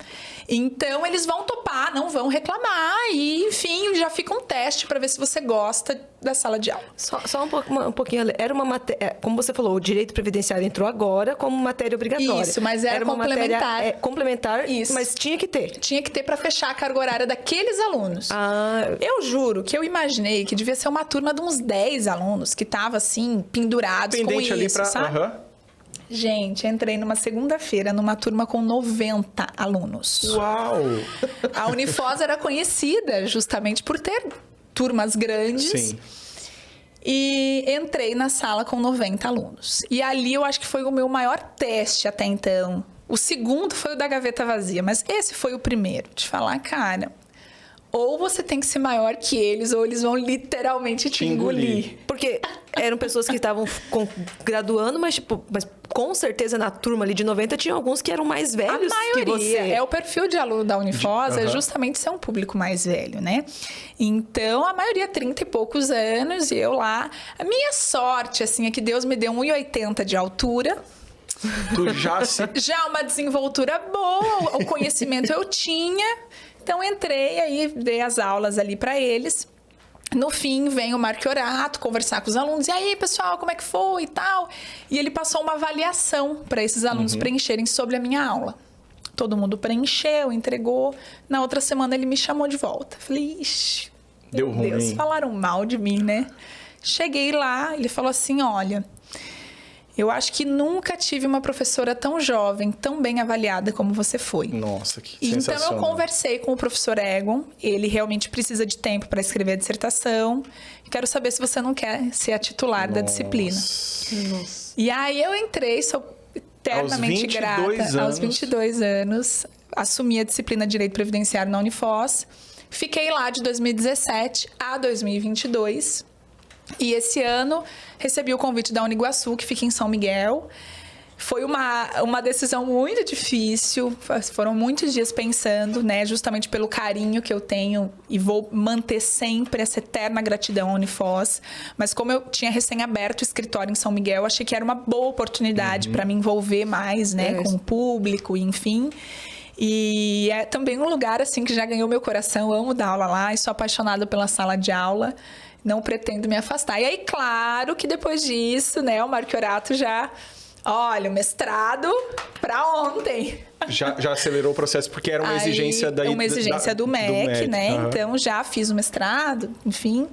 Então, eles vão topar, não vão reclamar. E, enfim, já fica um teste para ver se você gosta da sala de aula. Só um pouquinho. Era uma matéria, como você falou, o direito previdenciário entrou agora como matéria obrigatória. Isso, mas era complementar. Uma matéria, complementar, isso. Mas tinha que ter. Tinha que ter para fechar a carga horária daqueles alunos. Eu juro que eu imaginei que devia ser uma turma de uns 10 alunos que tava assim, pendurados pendente com isso, sabe? Gente, entrei numa segunda-feira numa turma com 90 alunos. Uau! A Unifoz era conhecida justamente por ter turmas grandes. Sim. E entrei na sala com 90 alunos. E ali eu acho que foi o meu maior teste até então. O segundo foi o da gaveta vazia, mas esse foi o primeiro. De falar, cara, ou você tem que ser maior que eles, ou eles vão literalmente te engolir. Porque eram pessoas que estavam graduando, mas com certeza na turma ali de 90 tinha alguns que eram mais velhos que você. É o perfil de aluno da Unifoz, é justamente ser um público mais velho, né? Então, a maioria 30 e poucos anos, e eu lá. A minha sorte, assim, é que Deus me deu 1,80 de altura. Tu já se... Já uma desenvoltura boa, o conhecimento eu tinha. Então, entrei aí, dei as aulas ali para eles. No fim, vem o Marchiorato conversar com os alunos. E aí, pessoal, como é que foi e tal? E ele passou uma avaliação para esses alunos preencherem sobre a minha aula. Todo mundo preencheu, entregou. Na outra semana, ele me chamou de volta. Falei, ixi, Deu meu Deus, ruim. falaram mal de mim, né? Cheguei lá, ele falou assim, olha... Eu acho que nunca tive uma professora tão jovem, tão bem avaliada como você foi. Nossa, que Então, sensacional. eu conversei com o professor Egon. Ele realmente precisa de tempo para escrever a dissertação. Quero saber se você não quer ser a titular da disciplina. Nossa. E aí, eu entrei, sou eternamente Aos 22 grata. Aos anos. 22 anos. Assumi a disciplina de Direito Previdenciário na Unifoz. Fiquei lá de 2017 a 2022. E esse ano recebi o convite da Uniguaçu, que fica em São Miguel. Foi uma decisão muito difícil, foram muitos dias pensando, né? Justamente pelo carinho que eu tenho e vou manter sempre essa eterna gratidão à Unifoz. Mas como eu tinha recém aberto o escritório em São Miguel, achei que era uma boa oportunidade para me envolver mais, né? Com o público, enfim. E é também um lugar assim que já ganhou meu coração, amo dar aula lá e sou apaixonada pela sala de aula. Não pretendo me afastar. E aí, claro que depois disso, né, o Marchiorato já... Olha, o mestrado para ontem. Já acelerou o processo, porque era uma Aí, exigência da... Uma exigência do MEC, né? Uhum. Então, já fiz o mestrado, enfim,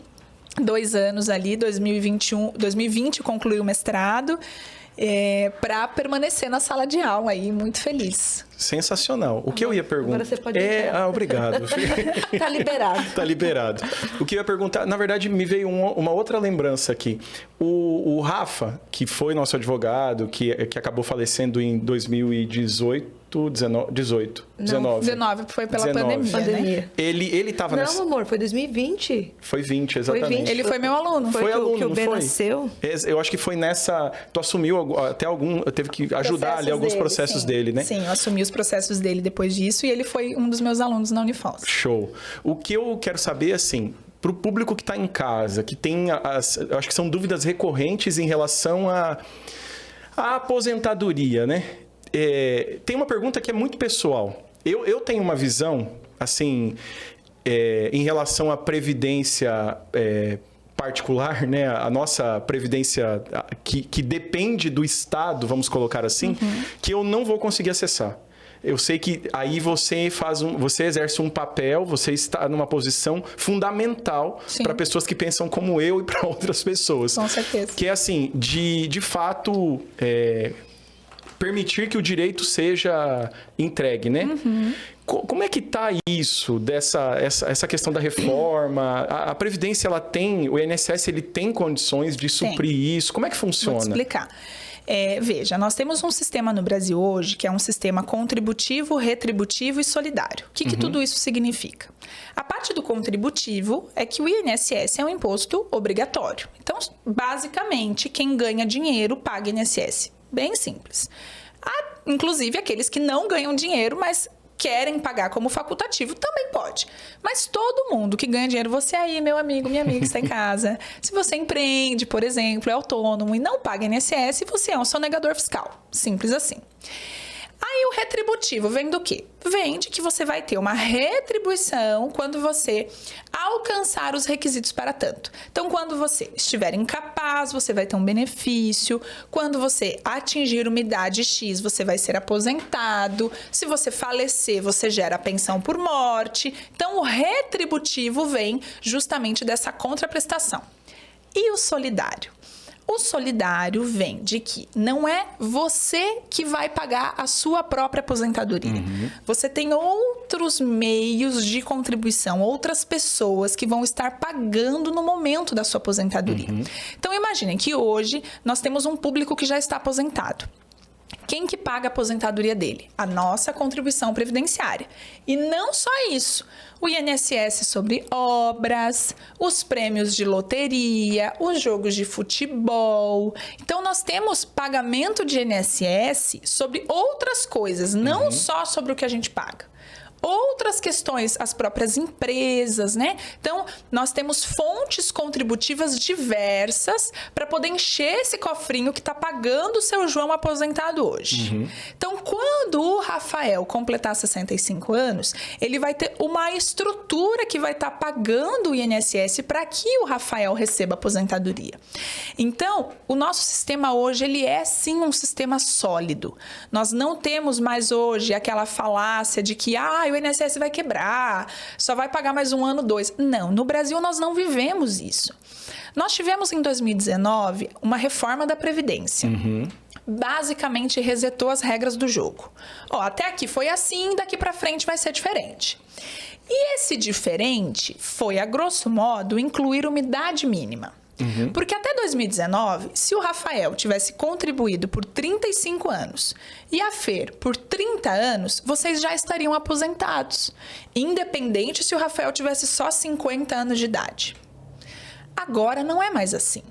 2 anos ali, 2020 concluí o mestrado, para permanecer na sala de aula aí, muito feliz. Sensacional. O que eu ia perguntar... Agora você pode entrar. Obrigado. Tá liberado. Tá liberado. O que eu ia perguntar... Na verdade, me veio uma outra lembrança aqui. O Rafa, que foi nosso advogado, que acabou falecendo em 2018... 19, foi pela pandemia, né? Ele estava Não, nessa... amor, foi 2020. Foi 20, exatamente. Foi 20. Ele foi meu aluno. Foi aluno, que o não Ben foi? nasceu. Eu acho que foi nessa... Tu assumiu até teve que ajudar ali alguns processos dele, né? Sim, eu assumi os processos dele depois disso e ele foi um dos meus alunos na Unifoz. Show. O que eu quero saber, assim, para o público que está em casa, que tem eu acho que são dúvidas recorrentes em relação à aposentadoria, né? Tem uma pergunta que é muito pessoal. Eu tenho uma visão, assim, em relação à previdência particular, né? A nossa previdência que depende do Estado, vamos colocar assim, que eu não vou conseguir acessar. Eu sei que aí você exerce um papel, você está numa posição fundamental para pessoas que pensam como eu e para outras pessoas. Com certeza. Que é assim, de fato, permitir que o direito seja entregue, né? Como é que está isso, essa questão da reforma? A Previdência, ela tem, o INSS, ele tem condições de suprir isso? Como é que funciona? Vou te explicar. Veja, nós temos um sistema no Brasil hoje que é um sistema contributivo, retributivo e solidário. O que tudo isso significa? A parte do contributivo é que o INSS é um imposto obrigatório. Então, basicamente, quem ganha dinheiro paga INSS. Bem simples. Inclusive, aqueles que não ganham dinheiro, mas querem pagar como facultativo, também pode. Mas todo mundo que ganha dinheiro, você aí, meu amigo, minha amiga que está em casa, se você empreende, por exemplo, é autônomo e não paga INSS, você é um sonegador fiscal. Simples assim. Aí o retributivo vem do quê? Vem de que você vai ter uma retribuição quando você alcançar os requisitos para tanto. Então, quando você estiver incapaz, você vai ter um benefício. Quando você atingir uma idade X, você vai ser aposentado. Se você falecer, você gera pensão por morte. Então, o retributivo vem justamente dessa contraprestação. E o solidário? O solidário vem de que não é você que vai pagar a sua própria aposentadoria. Você tem outros meios de contribuição, outras pessoas que vão estar pagando no momento da sua aposentadoria. Então, imaginem que hoje nós temos um público que já está aposentado. Quem que paga a aposentadoria dele? A nossa contribuição previdenciária. E não só isso. O INSS sobre obras, os prêmios de loteria, os jogos de futebol. Então, nós temos pagamento de INSS sobre outras coisas, não só sobre o que a gente paga. Outras questões, as próprias empresas, né? Então, nós temos fontes contributivas diversas para poder encher esse cofrinho que está pagando o seu João aposentado hoje. Então, quando o Rafael completar 65 anos, ele vai ter uma estrutura que vai estar pagando o INSS para que o Rafael receba aposentadoria. Então, o nosso sistema hoje, ele é sim um sistema sólido. Nós não temos mais hoje aquela falácia de que o INSS vai quebrar, só vai pagar mais 1 ano, 2. Não, no Brasil nós não vivemos isso. Nós tivemos em 2019 uma reforma da Previdência. Basicamente resetou as regras do jogo. Até aqui foi assim, daqui para frente vai ser diferente. E esse diferente foi, a grosso modo, incluir uma idade mínima. Porque até 2019, se o Rafael tivesse contribuído por 35 anos e a Fer por 30 anos, vocês já estariam aposentados, independente se o Rafael tivesse só 50 anos de idade. Agora não é mais assim.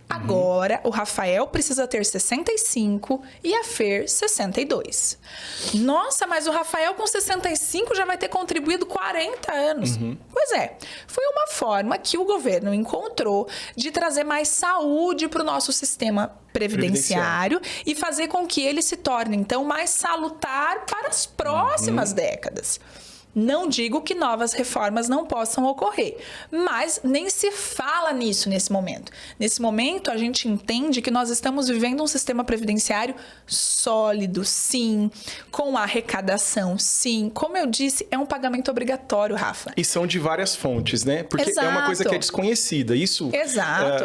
Agora, o Rafael precisa ter 65 e a Fer 62. Nossa, mas o Rafael com 65 já vai ter contribuído 40 anos. Pois é, foi uma forma que o governo encontrou de trazer mais saúde para o nosso sistema previdenciário e fazer com que ele se torne, então, mais salutar para as próximas décadas. Não digo que novas reformas não possam ocorrer, mas nem se fala nisso nesse momento. Nesse momento, a gente entende que nós estamos vivendo um sistema previdenciário sólido, sim, com arrecadação, sim. Como eu disse, é um pagamento obrigatório, Rafa. E são de várias fontes, né? Porque é uma coisa que é desconhecida. Isso,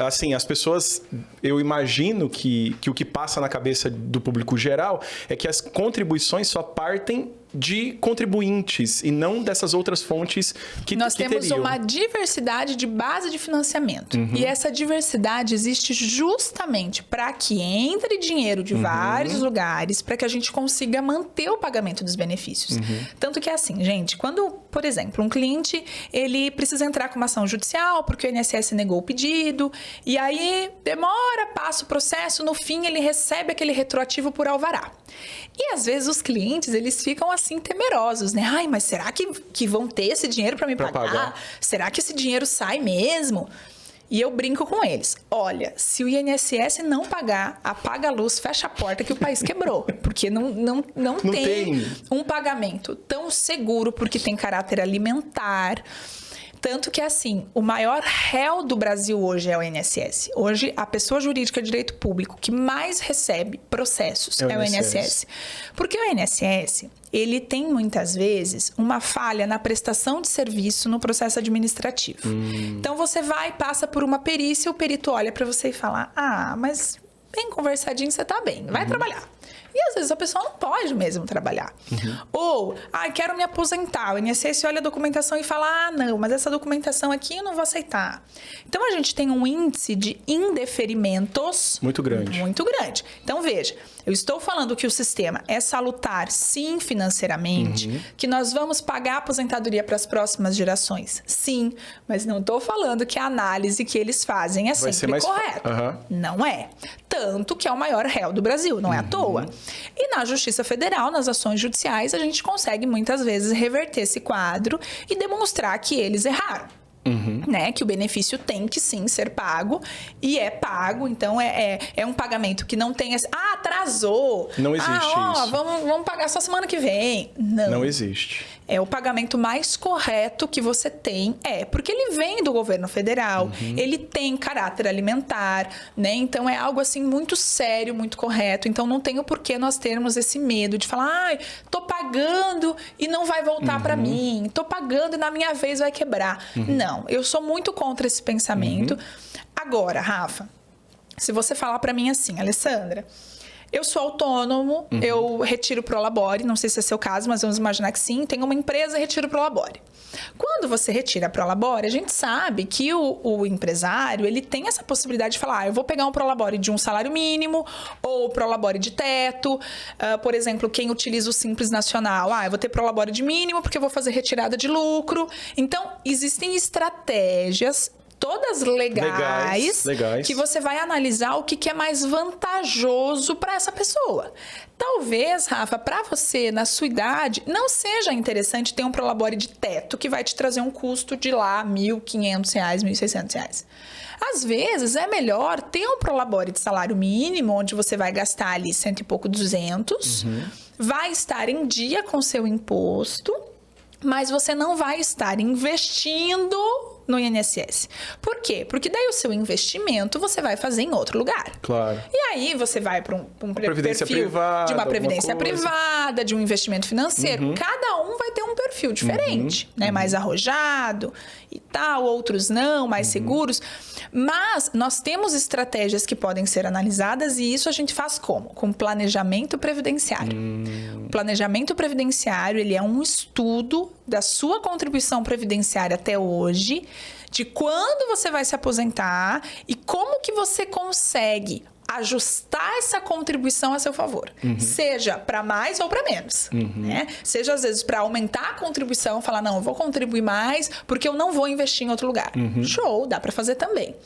assim, as pessoas, eu imagino que o que passa na cabeça do público geral é que as contribuições só partem de contribuintes e não dessas outras fontes que nós temos teriam. Uma diversidade de base de financiamento. E essa diversidade existe justamente para que entre dinheiro de vários lugares, para que a gente consiga manter o pagamento dos benefícios. Tanto que é assim, gente, quando, por exemplo, um cliente ele precisa entrar com uma ação judicial porque o INSS negou o pedido, e aí demora, passa o processo, no fim ele recebe aquele retroativo por alvará. E às vezes os clientes, eles ficam assim temerosos, né? Ai, mas será que vão ter esse dinheiro para me pagar? Será que esse dinheiro sai mesmo? E eu brinco com eles. Olha, se o INSS não pagar, apaga a luz, fecha a porta que o país quebrou. Porque não tem um pagamento tão seguro, porque tem caráter alimentar. Tanto que, assim, o maior réu do Brasil hoje é o INSS. Hoje, a pessoa jurídica de direito público que mais recebe processos é o INSS. Porque o INSS, ele tem, muitas vezes, uma falha na prestação de serviço no processo administrativo. Então, você vai e passa por uma perícia, o perito olha para você e fala, mas bem conversadinho, você tá bem, vai trabalhar. E às vezes a pessoa não pode mesmo trabalhar. Ou, quero me aposentar. O INSS olha a documentação e fala, não, mas essa documentação aqui eu não vou aceitar. Então, a gente tem um índice de indeferimentos muito grande. Muito grande. Então, veja, eu estou falando que o sistema é salutar, sim, financeiramente, que nós vamos pagar a aposentadoria para as próximas gerações, sim, mas não estou falando que a análise que eles fazem é sempre correta. Não é. Tanto que é o maior réu do Brasil, não é à toa. E na Justiça Federal, nas ações judiciais, a gente consegue muitas vezes reverter esse quadro e demonstrar que eles erraram. Né? Que o benefício tem que sim ser pago e é pago, então é um pagamento que não tem esse... atrasou! Não existe isso. Vamos pagar só semana que vem. Não existe. É o pagamento mais correto que você tem, porque ele vem do governo federal, ele tem caráter alimentar, né? Então é algo assim muito sério, muito correto. Então não tem o porquê nós termos esse medo de falar, tô pagando e não vai voltar para mim, tô pagando e na minha vez vai quebrar. Não, eu sou muito contra esse pensamento. Agora, Rafa, se você falar para mim assim, Alessandra, eu sou autônomo, eu retiro Prolabore, não sei se é seu caso, mas vamos imaginar que sim, tenho uma empresa e retiro Prolabore. Quando você retira a Prolabore, a gente sabe que o empresário, ele tem essa possibilidade de falar, eu vou pegar um Prolabore de um salário mínimo ou Prolabore de teto. Por exemplo, quem utiliza o Simples Nacional, eu vou ter Prolabore de mínimo porque eu vou fazer retirada de lucro. Então, existem estratégias todas legais. Legais. Que você vai analisar o que é mais vantajoso para essa pessoa. Talvez, Rafa, para você, na sua idade, não seja interessante ter um Prolabore de teto que vai te trazer um custo de lá R$ 1.500, R$ 1.600. Às vezes, é melhor ter um Prolabore de salário mínimo, onde você vai gastar ali 100 e pouco, 200, vai estar em dia com seu imposto, mas você não vai estar investindo no INSS. Por quê? Porque daí o seu investimento você vai fazer em outro lugar. Claro. E aí você vai para um previdência perfil privada, de uma previdência alguma coisa. privada, de um investimento financeiro. Cada um vai ter um perfil diferente, né? Mais arrojado e tal, outros não, mais seguros. Mas nós temos estratégias que podem ser analisadas e isso a gente faz como? Com planejamento previdenciário. O planejamento previdenciário, ele é um estudo da sua contribuição previdenciária até hoje, de quando você vai se aposentar e como que você consegue ajustar essa contribuição a seu favor. Seja para mais ou para menos. Né? Seja, às vezes, para aumentar a contribuição, falar, não, eu vou contribuir mais porque eu não vou investir em outro lugar. Show, dá para fazer também.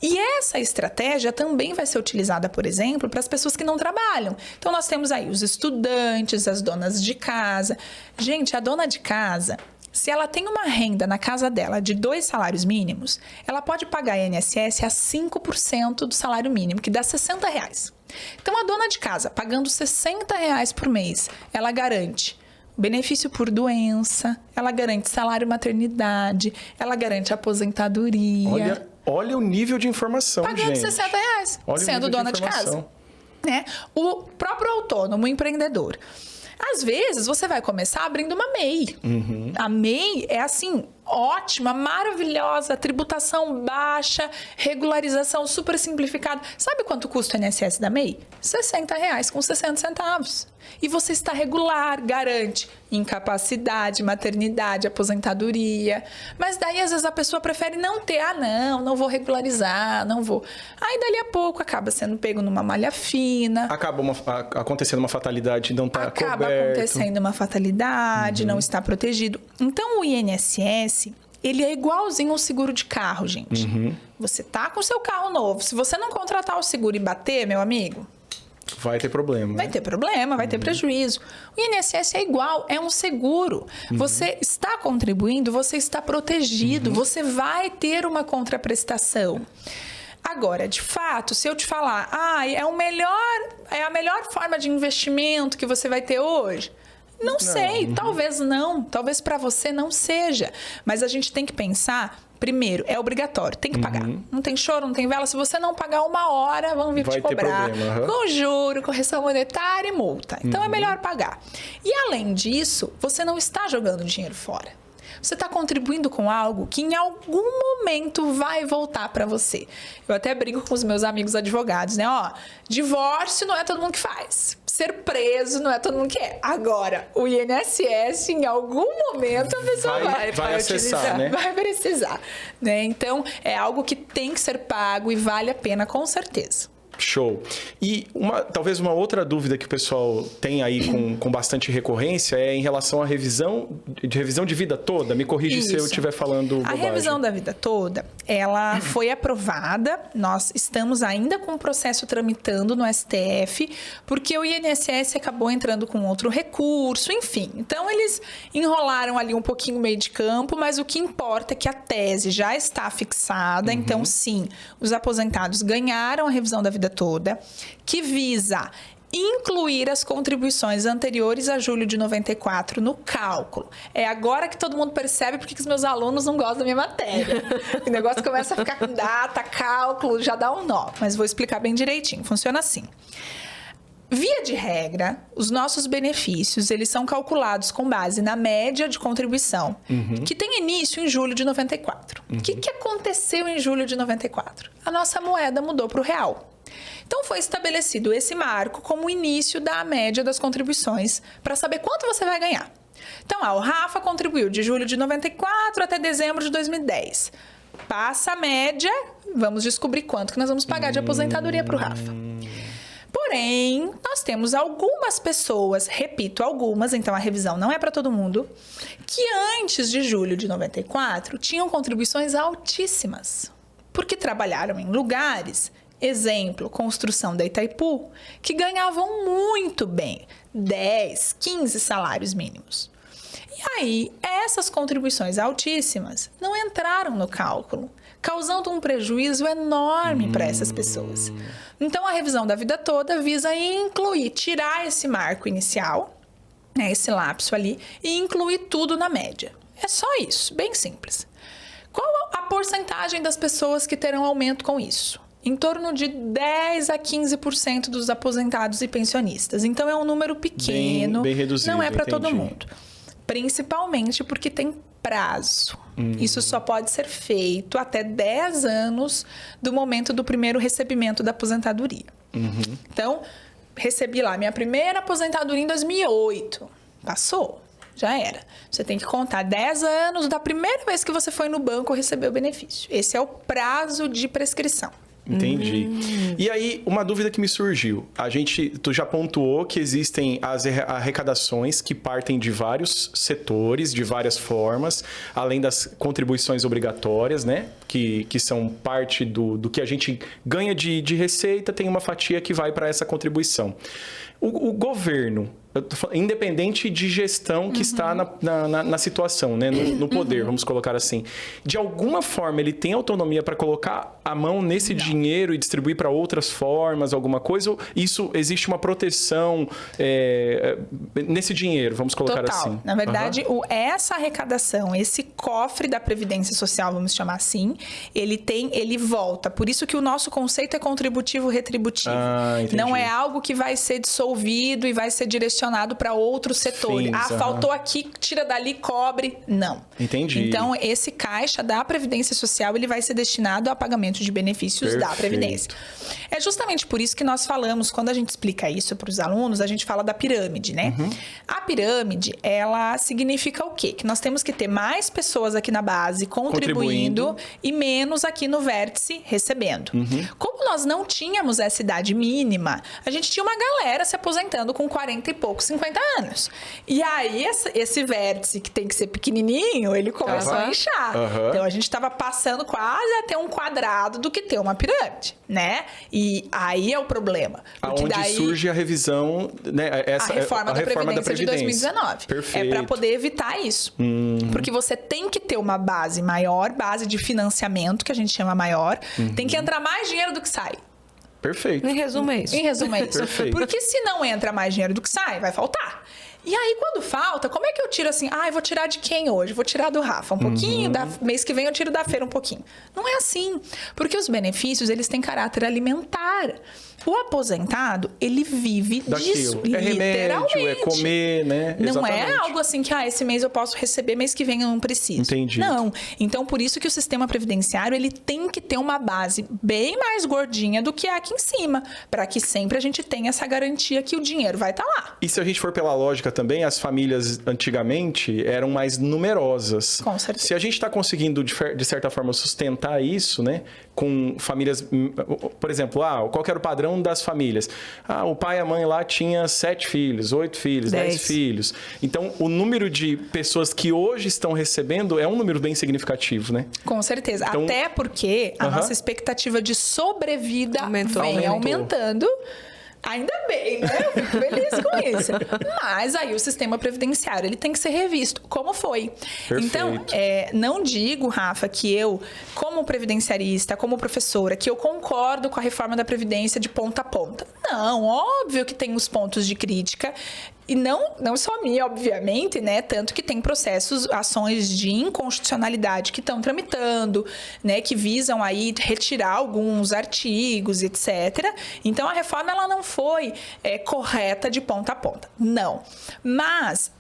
E essa estratégia também vai ser utilizada, por exemplo, para as pessoas que não trabalham. Então, nós temos aí os estudantes, as donas de casa. Gente, a dona de casa, se ela tem uma renda na casa dela de 2 salários mínimos, ela pode pagar INSS a 5% do salário mínimo, que dá R$60. Então, a dona de casa, pagando R$60 por mês, ela garante benefício por doença, ela garante salário maternidade, ela garante aposentadoria. Olha o nível de informação, pagando gente. R$60, Olha sendo dona de casa. Né? O próprio autônomo, o empreendedor. Às vezes, você vai começar abrindo uma MEI. A MEI é assim, ótima, maravilhosa, tributação baixa, regularização super simplificada. Sabe quanto custa o INSS da MEI? R$60 com 60 centavos. E você está regular, garante incapacidade, maternidade, aposentadoria. Mas daí, às vezes, a pessoa prefere não ter. Não vou regularizar, não vou. Aí, dali a pouco, acaba sendo pego numa malha fina. Acaba acontecendo uma fatalidade, não está coberto. Acaba acontecendo uma fatalidade, não está protegido. Então, o INSS, ele é igualzinho ao seguro de carro, gente. Você tá com o seu carro novo. Se você não contratar o seguro e bater, meu amigo, vai ter problema. Vai ter problema, vai ter prejuízo. O INSS é igual, é um seguro. Você está contribuindo, você está protegido, você vai ter uma contraprestação. Agora, de fato, se eu te falar, é a melhor forma de investimento que você vai ter hoje, não sei, talvez não, talvez para você não seja. Mas a gente tem que pensar, primeiro, é obrigatório, tem que pagar. Não tem choro, não tem vela. Se você não pagar 1 hora, vão vir te cobrar. Com juro, correção monetária e multa. Então é melhor pagar. E além disso, você não está jogando dinheiro fora. Você está contribuindo com algo que em algum momento vai voltar para você. Eu até brinco com os meus amigos advogados, né? Divórcio não é todo mundo que faz. Ser preso não é todo mundo que é. Agora, o INSS, em algum momento, a pessoa vai acessar, utilizar, né? vai precisar. Né? Então, é algo que tem que ser pago e vale a pena, com certeza. Show. E talvez uma outra dúvida que o pessoal tem aí com bastante recorrência é em relação à revisão de vida toda. Me corrige se eu estiver falando bobagem. A revisão da vida toda, ela foi aprovada. Nós estamos ainda com o processo tramitando no STF, porque o INSS acabou entrando com outro recurso, enfim. Então, eles enrolaram ali um pouquinho o meio de campo, mas o que importa é que a tese já está fixada. Então, sim, os aposentados ganharam a revisão da vida toda, que visa incluir as contribuições anteriores a julho de 94 no cálculo. É agora que todo mundo percebe porque que os meus alunos não gostam da minha matéria. O negócio começa a ficar com data, cálculo, já dá um nó. Mas vou explicar bem direitinho. Funciona assim. Via de regra, os nossos benefícios, eles são calculados com base na média de contribuição, que tem início em julho de 94. O que aconteceu em julho de 94? A nossa moeda mudou para o real. Então, foi estabelecido esse marco como o início da média das contribuições para saber quanto você vai ganhar. Então, o Rafa contribuiu de julho de 94 até dezembro de 2010. Passa a média, vamos descobrir quanto que nós vamos pagar de aposentadoria para o Rafa. Porém, nós temos algumas pessoas, repito, algumas, então a revisão não é para todo mundo, que antes de julho de 94 tinham contribuições altíssimas, porque trabalharam em lugares, exemplo, construção da Itaipu, que ganhavam muito bem, 10, 15 salários mínimos. E aí, essas contribuições altíssimas não entraram no cálculo, causando um prejuízo enorme para essas pessoas. Então, a revisão da vida toda visa incluir, tirar esse marco inicial, né, esse lapso ali, e incluir tudo na média. É só isso, bem simples. Qual a porcentagem das pessoas que terão aumento com isso? Em torno de 10 a 15% dos aposentados e pensionistas. Então, é um número pequeno, bem reduzido, não é para todo entendi. mundo. Principalmente porque tem prazo. Isso só pode ser feito até 10 anos do momento do primeiro recebimento da aposentadoria. Então, recebi lá minha primeira aposentadoria em 2008. Passou, já era. Você tem que contar 10 anos da primeira vez que você foi no banco receber o benefício. Esse é o prazo de prescrição. Entendi. E aí, uma dúvida que me surgiu. Tu já pontuou que existem as arrecadações que partem de vários setores, de várias formas, além das contribuições obrigatórias, né? Que são parte do que a gente ganha de receita, tem uma fatia que vai para essa contribuição. O governo, independente de gestão que está na situação, né? no poder, vamos colocar assim, de alguma forma ele tem autonomia para colocar a mão nesse dinheiro e distribuir para outras formas, alguma coisa? Ou isso existe uma proteção nesse dinheiro, vamos colocar Total. assim? Na verdade, essa arrecadação, esse cofre da Previdência Social, vamos chamar assim, ele volta. Por isso que o nosso conceito é contributivo retributivo. Entendi. Não é algo que vai ser dissolvido e vai ser direcionado para outro setor. Fins, faltou aqui, tira dali, cobre. Não. Entendi. Então, esse caixa da Previdência Social, ele vai ser destinado a pagamento de benefícios da Previdência. É justamente por isso que nós falamos, quando a gente explica isso para os alunos, a gente fala da pirâmide, né? A pirâmide, ela significa o quê? Que nós temos que ter mais pessoas aqui na base contribuindo e menos aqui no vértice recebendo. Como nós não tínhamos essa idade mínima, a gente tinha uma galera se aposentando com 40 e poucos, 50 anos. E aí, esse vértice que tem que ser pequenininho, ele começou a inchar. Então, a gente estava passando quase a ter um quadrado do que ter uma pirâmide, né? E aí é o problema. Aonde surge a revisão, né? A reforma da Previdência de 2019. Perfeito. É para poder evitar isso. Porque você tem que ter uma base maior, base de financiamento, que a gente chama maior. Tem que entrar mais dinheiro do que sai. Perfeito. Em resumo é isso. Em resumo é isso. Perfeito. Porque se não entra mais dinheiro do que sai, vai faltar. E aí, quando falta, como é que eu tiro assim? Eu vou tirar de quem hoje? Vou tirar do Rafa um pouquinho, mês que vem eu tiro da Feira um pouquinho. Não é assim. Porque os benefícios, eles têm caráter alimentar. O aposentado, ele vive disso, É remédio, é comer, né? Não Exatamente. é algo assim que, esse mês eu posso receber, mês que vem eu não preciso. Entendi. Não. Então, por isso que o sistema previdenciário, ele tem que ter uma base bem mais gordinha do que aqui em cima, para que sempre a gente tenha essa garantia que o dinheiro vai estar lá. E se a gente for pela lógica também, as famílias antigamente eram mais numerosas. Com certeza. Se a gente está conseguindo, de certa forma, sustentar isso, né? Com famílias... Por exemplo, qual que era o padrão das famílias? O pai e a mãe lá tinha 7 filhos, 8 filhos, 10 filhos. Então, o número de pessoas que hoje estão recebendo é um número bem significativo, né? Com certeza. Então, até porque a nossa expectativa de sobrevida vem aumentando. Ainda bem, né? Eu fico feliz com isso. Mas aí o sistema previdenciário, ele tem que ser revisto. Como foi? Perfeito. Então, não digo, Rafa, que eu, como previdenciarista, como professora, que eu concordo com a reforma da Previdência de ponta a ponta. Não, óbvio que tem os pontos de crítica. E não só a minha, obviamente, né? Tanto que tem ações de inconstitucionalidade que estão tramitando, né? Que visam aí retirar alguns artigos, etc. Então, a reforma, ela não foi correta de ponta a ponta. Não. Mas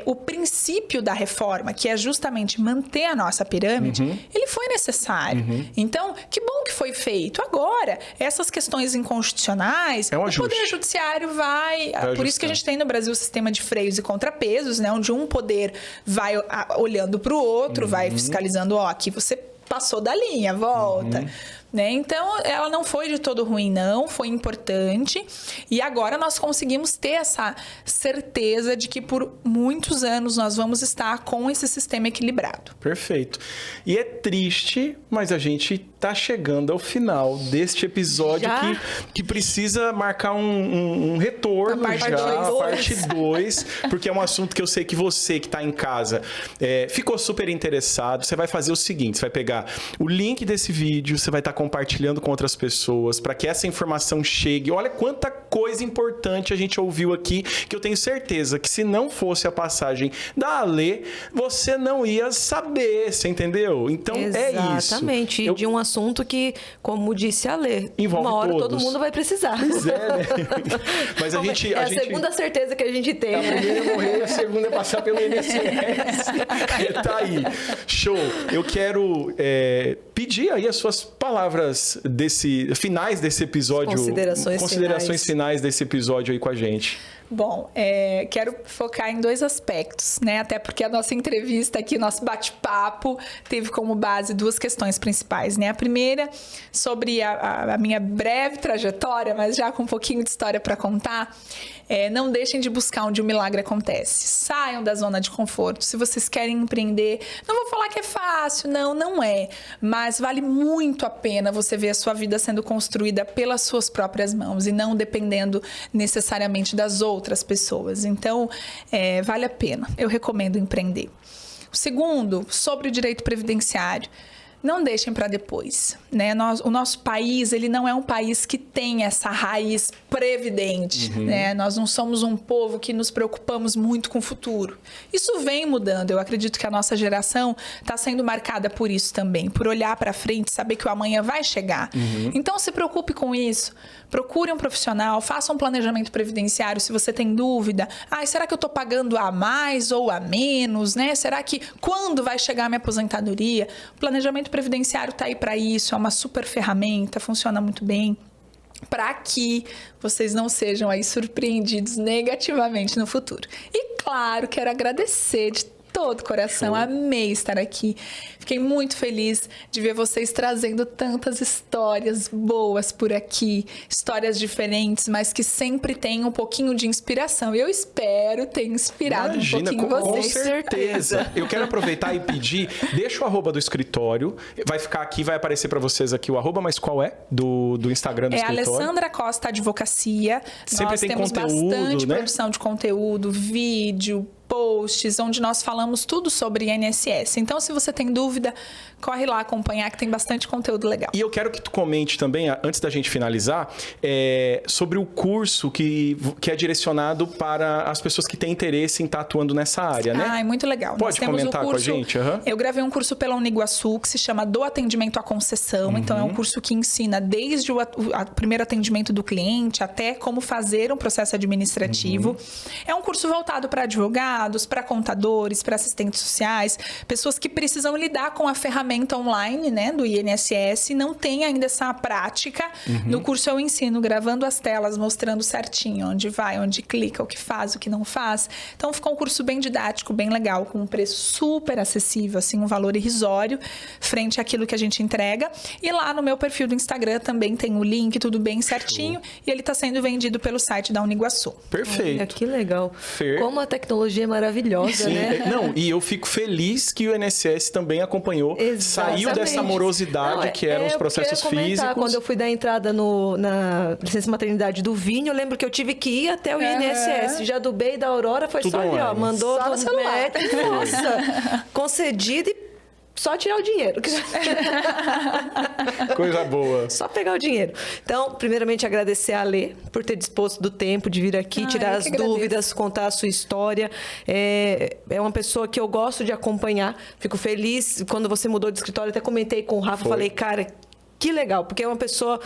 o princípio da reforma, que é justamente manter a nossa pirâmide, ele foi necessário. Então, que bom que foi feito. Agora, essas questões inconstitucionais, o Poder Judiciário vai... Por isso que a gente tem no Brasil o sistema de freios e contrapesos, né? Onde um poder vai olhando para o outro, vai fiscalizando, aqui você passou da linha, volta. né? Então, ela não foi de todo ruim, não. Foi importante. E agora nós conseguimos ter essa certeza de que por muitos anos nós vamos estar com esse sistema equilibrado. Perfeito. E é triste, mas a gente tá chegando ao final deste episódio que precisa marcar um retorno a parte 2, porque é um assunto que eu sei que você que está em casa ficou super interessado. Você vai fazer o seguinte, você vai pegar o link desse vídeo, você vai estar compartilhando com outras pessoas para que essa informação chegue. Olha quanta coisa importante a gente ouviu aqui, que eu tenho certeza que se não fosse a passagem da Alê, você não ia saber, você entendeu? Então é isso. Exatamente, de um assunto que, como disse a Alê, envolve uma hora todos. todo mundo vai precisar. Pois é, né? Mas a gente... É a segunda certeza que a gente tem. A primeira é morrer, a segunda é passar pelo INSS. Tá aí. Show. Eu quero pedir aí as suas palavras finais desse episódio. Considerações finais desse episódio aí com a gente. Bom, quero focar em 2 aspectos, né? Até porque a nossa entrevista aqui, nosso bate-papo, teve como base 2 questões principais, né? A primeira, sobre a minha breve trajetória, mas já com um pouquinho de história para contar. Não deixem de buscar onde o milagre acontece. Saiam da zona de conforto. Se vocês querem empreender, não vou falar que é fácil, não é. Mas vale muito a pena você ver a sua vida sendo construída pelas suas próprias mãos e não dependendo necessariamente das outras pessoas. Então, vale a pena. Eu recomendo empreender. O segundo, sobre o direito previdenciário. Não deixem para depois, né? O nosso país, ele não é um país que tem essa raiz previdente, né? Nós não somos um povo que nos preocupamos muito com o futuro. Isso vem mudando. Eu acredito que a nossa geração está sendo marcada por isso também, por olhar para frente, saber que o amanhã vai chegar. Então, se preocupe com isso. Procure um profissional, faça um planejamento previdenciário se você tem dúvida. Será que eu estou pagando a mais ou a menos, né? Será que quando vai chegar a minha aposentadoria? O planejamento previdenciário está aí para isso, é uma super ferramenta, funciona muito bem, para que vocês não sejam aí surpreendidos negativamente no futuro. E claro, quero agradecer de todo o coração, amei estar aqui. Fiquei muito feliz de ver vocês trazendo tantas histórias boas por aqui, histórias diferentes, mas que sempre tem um pouquinho de inspiração. Eu espero ter inspirado um pouquinho vocês. Com certeza. Eu quero aproveitar e pedir, deixa o arroba do escritório, vai ficar aqui, vai aparecer para vocês aqui o arroba, mas qual é? Do Instagram do escritório? Alessandra Costa Advocacia. Sempre nós tem temos conteúdo, bastante né? produção de conteúdo, vídeo, posts, onde nós falamos tudo sobre INSS. Então, se você tem dúvida, corre lá acompanhar, que tem bastante conteúdo legal. E eu quero que tu comente também, antes da gente finalizar, sobre o curso que é direcionado para as pessoas que têm interesse em estar atuando nessa área, né? É muito legal. Pode comentar com a gente? Eu gravei um curso pela Uniguaçu, que se chama Do Atendimento à Concessão. Então, é um curso que ensina desde o primeiro atendimento do cliente até como fazer um processo administrativo. É um curso voltado para advogados, para contadores, para assistentes sociais, pessoas que precisam lidar com a ferramenta online, né, do INSS e não tem ainda essa prática. No curso eu ensino gravando as telas, mostrando certinho onde vai, onde clica, o que faz, o que não faz. Então ficou um curso bem didático, bem legal, com um preço super acessível, assim, um valor irrisório frente àquilo que a gente entrega. E lá no meu perfil do Instagram também tem o link, tudo bem certinho, e ele está sendo vendido pelo site da Uniguaçu. Perfeito. Olha, que legal. Como a tecnologia é maravilhosa, Sim, né? Não, e eu fico feliz que o INSS também acompanhou, saiu dessa morosidade que eram os processos físicos. Quando eu fui dar entrada na licença maternidade do Vinho, eu lembro que eu tive que ir até o INSS. Já do B e da Aurora foi tudo só ali, ó, mandou só no celular. Nossa, concedido e só tirar o dinheiro. Coisa boa. Só pegar o dinheiro. Então, primeiramente, agradecer a Alê por ter disposto do tempo de vir aqui, tirar as dúvidas, contar a sua história. É uma pessoa que eu gosto de acompanhar. Fico feliz. Quando você mudou de escritório, até comentei com o Rafa, falei, cara, que legal, porque é uma pessoa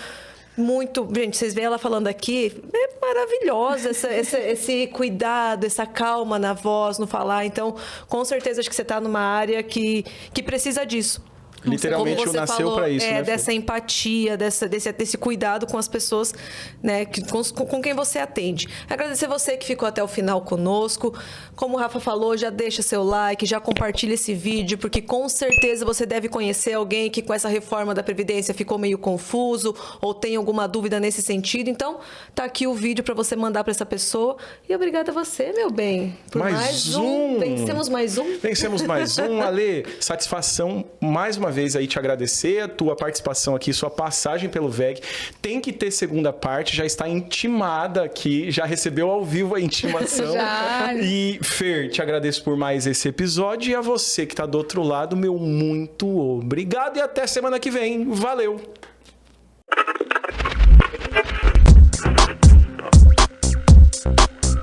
muito... Gente, vocês veem ela falando aqui, é maravilhosa esse cuidado, essa calma na voz, no falar. Então, com certeza, acho que você está numa área que precisa disso. Literalmente Como você nasceu falou, para isso, né, Fê? dessa empatia, desse cuidado com as pessoas, né, com quem você atende. Agradecer você que ficou até o final conosco. Como o Rafa falou, já deixa seu like, já compartilha esse vídeo, porque com certeza você deve conhecer alguém que com essa reforma da Previdência ficou meio confuso ou tem alguma dúvida nesse sentido. Então, tá aqui o vídeo para você mandar para essa pessoa. E obrigada a você, meu bem, por mais um. Vencemos mais um. Vencemos mais um. Ale, satisfação mais uma vez aí te agradecer a tua participação aqui, sua passagem pelo VEG. Tem que ter segunda parte, já está intimada aqui, já recebeu ao vivo a intimação. Já. E Fer, te agradeço por mais esse episódio e a você que está do outro lado, meu muito obrigado e até semana que vem. Valeu!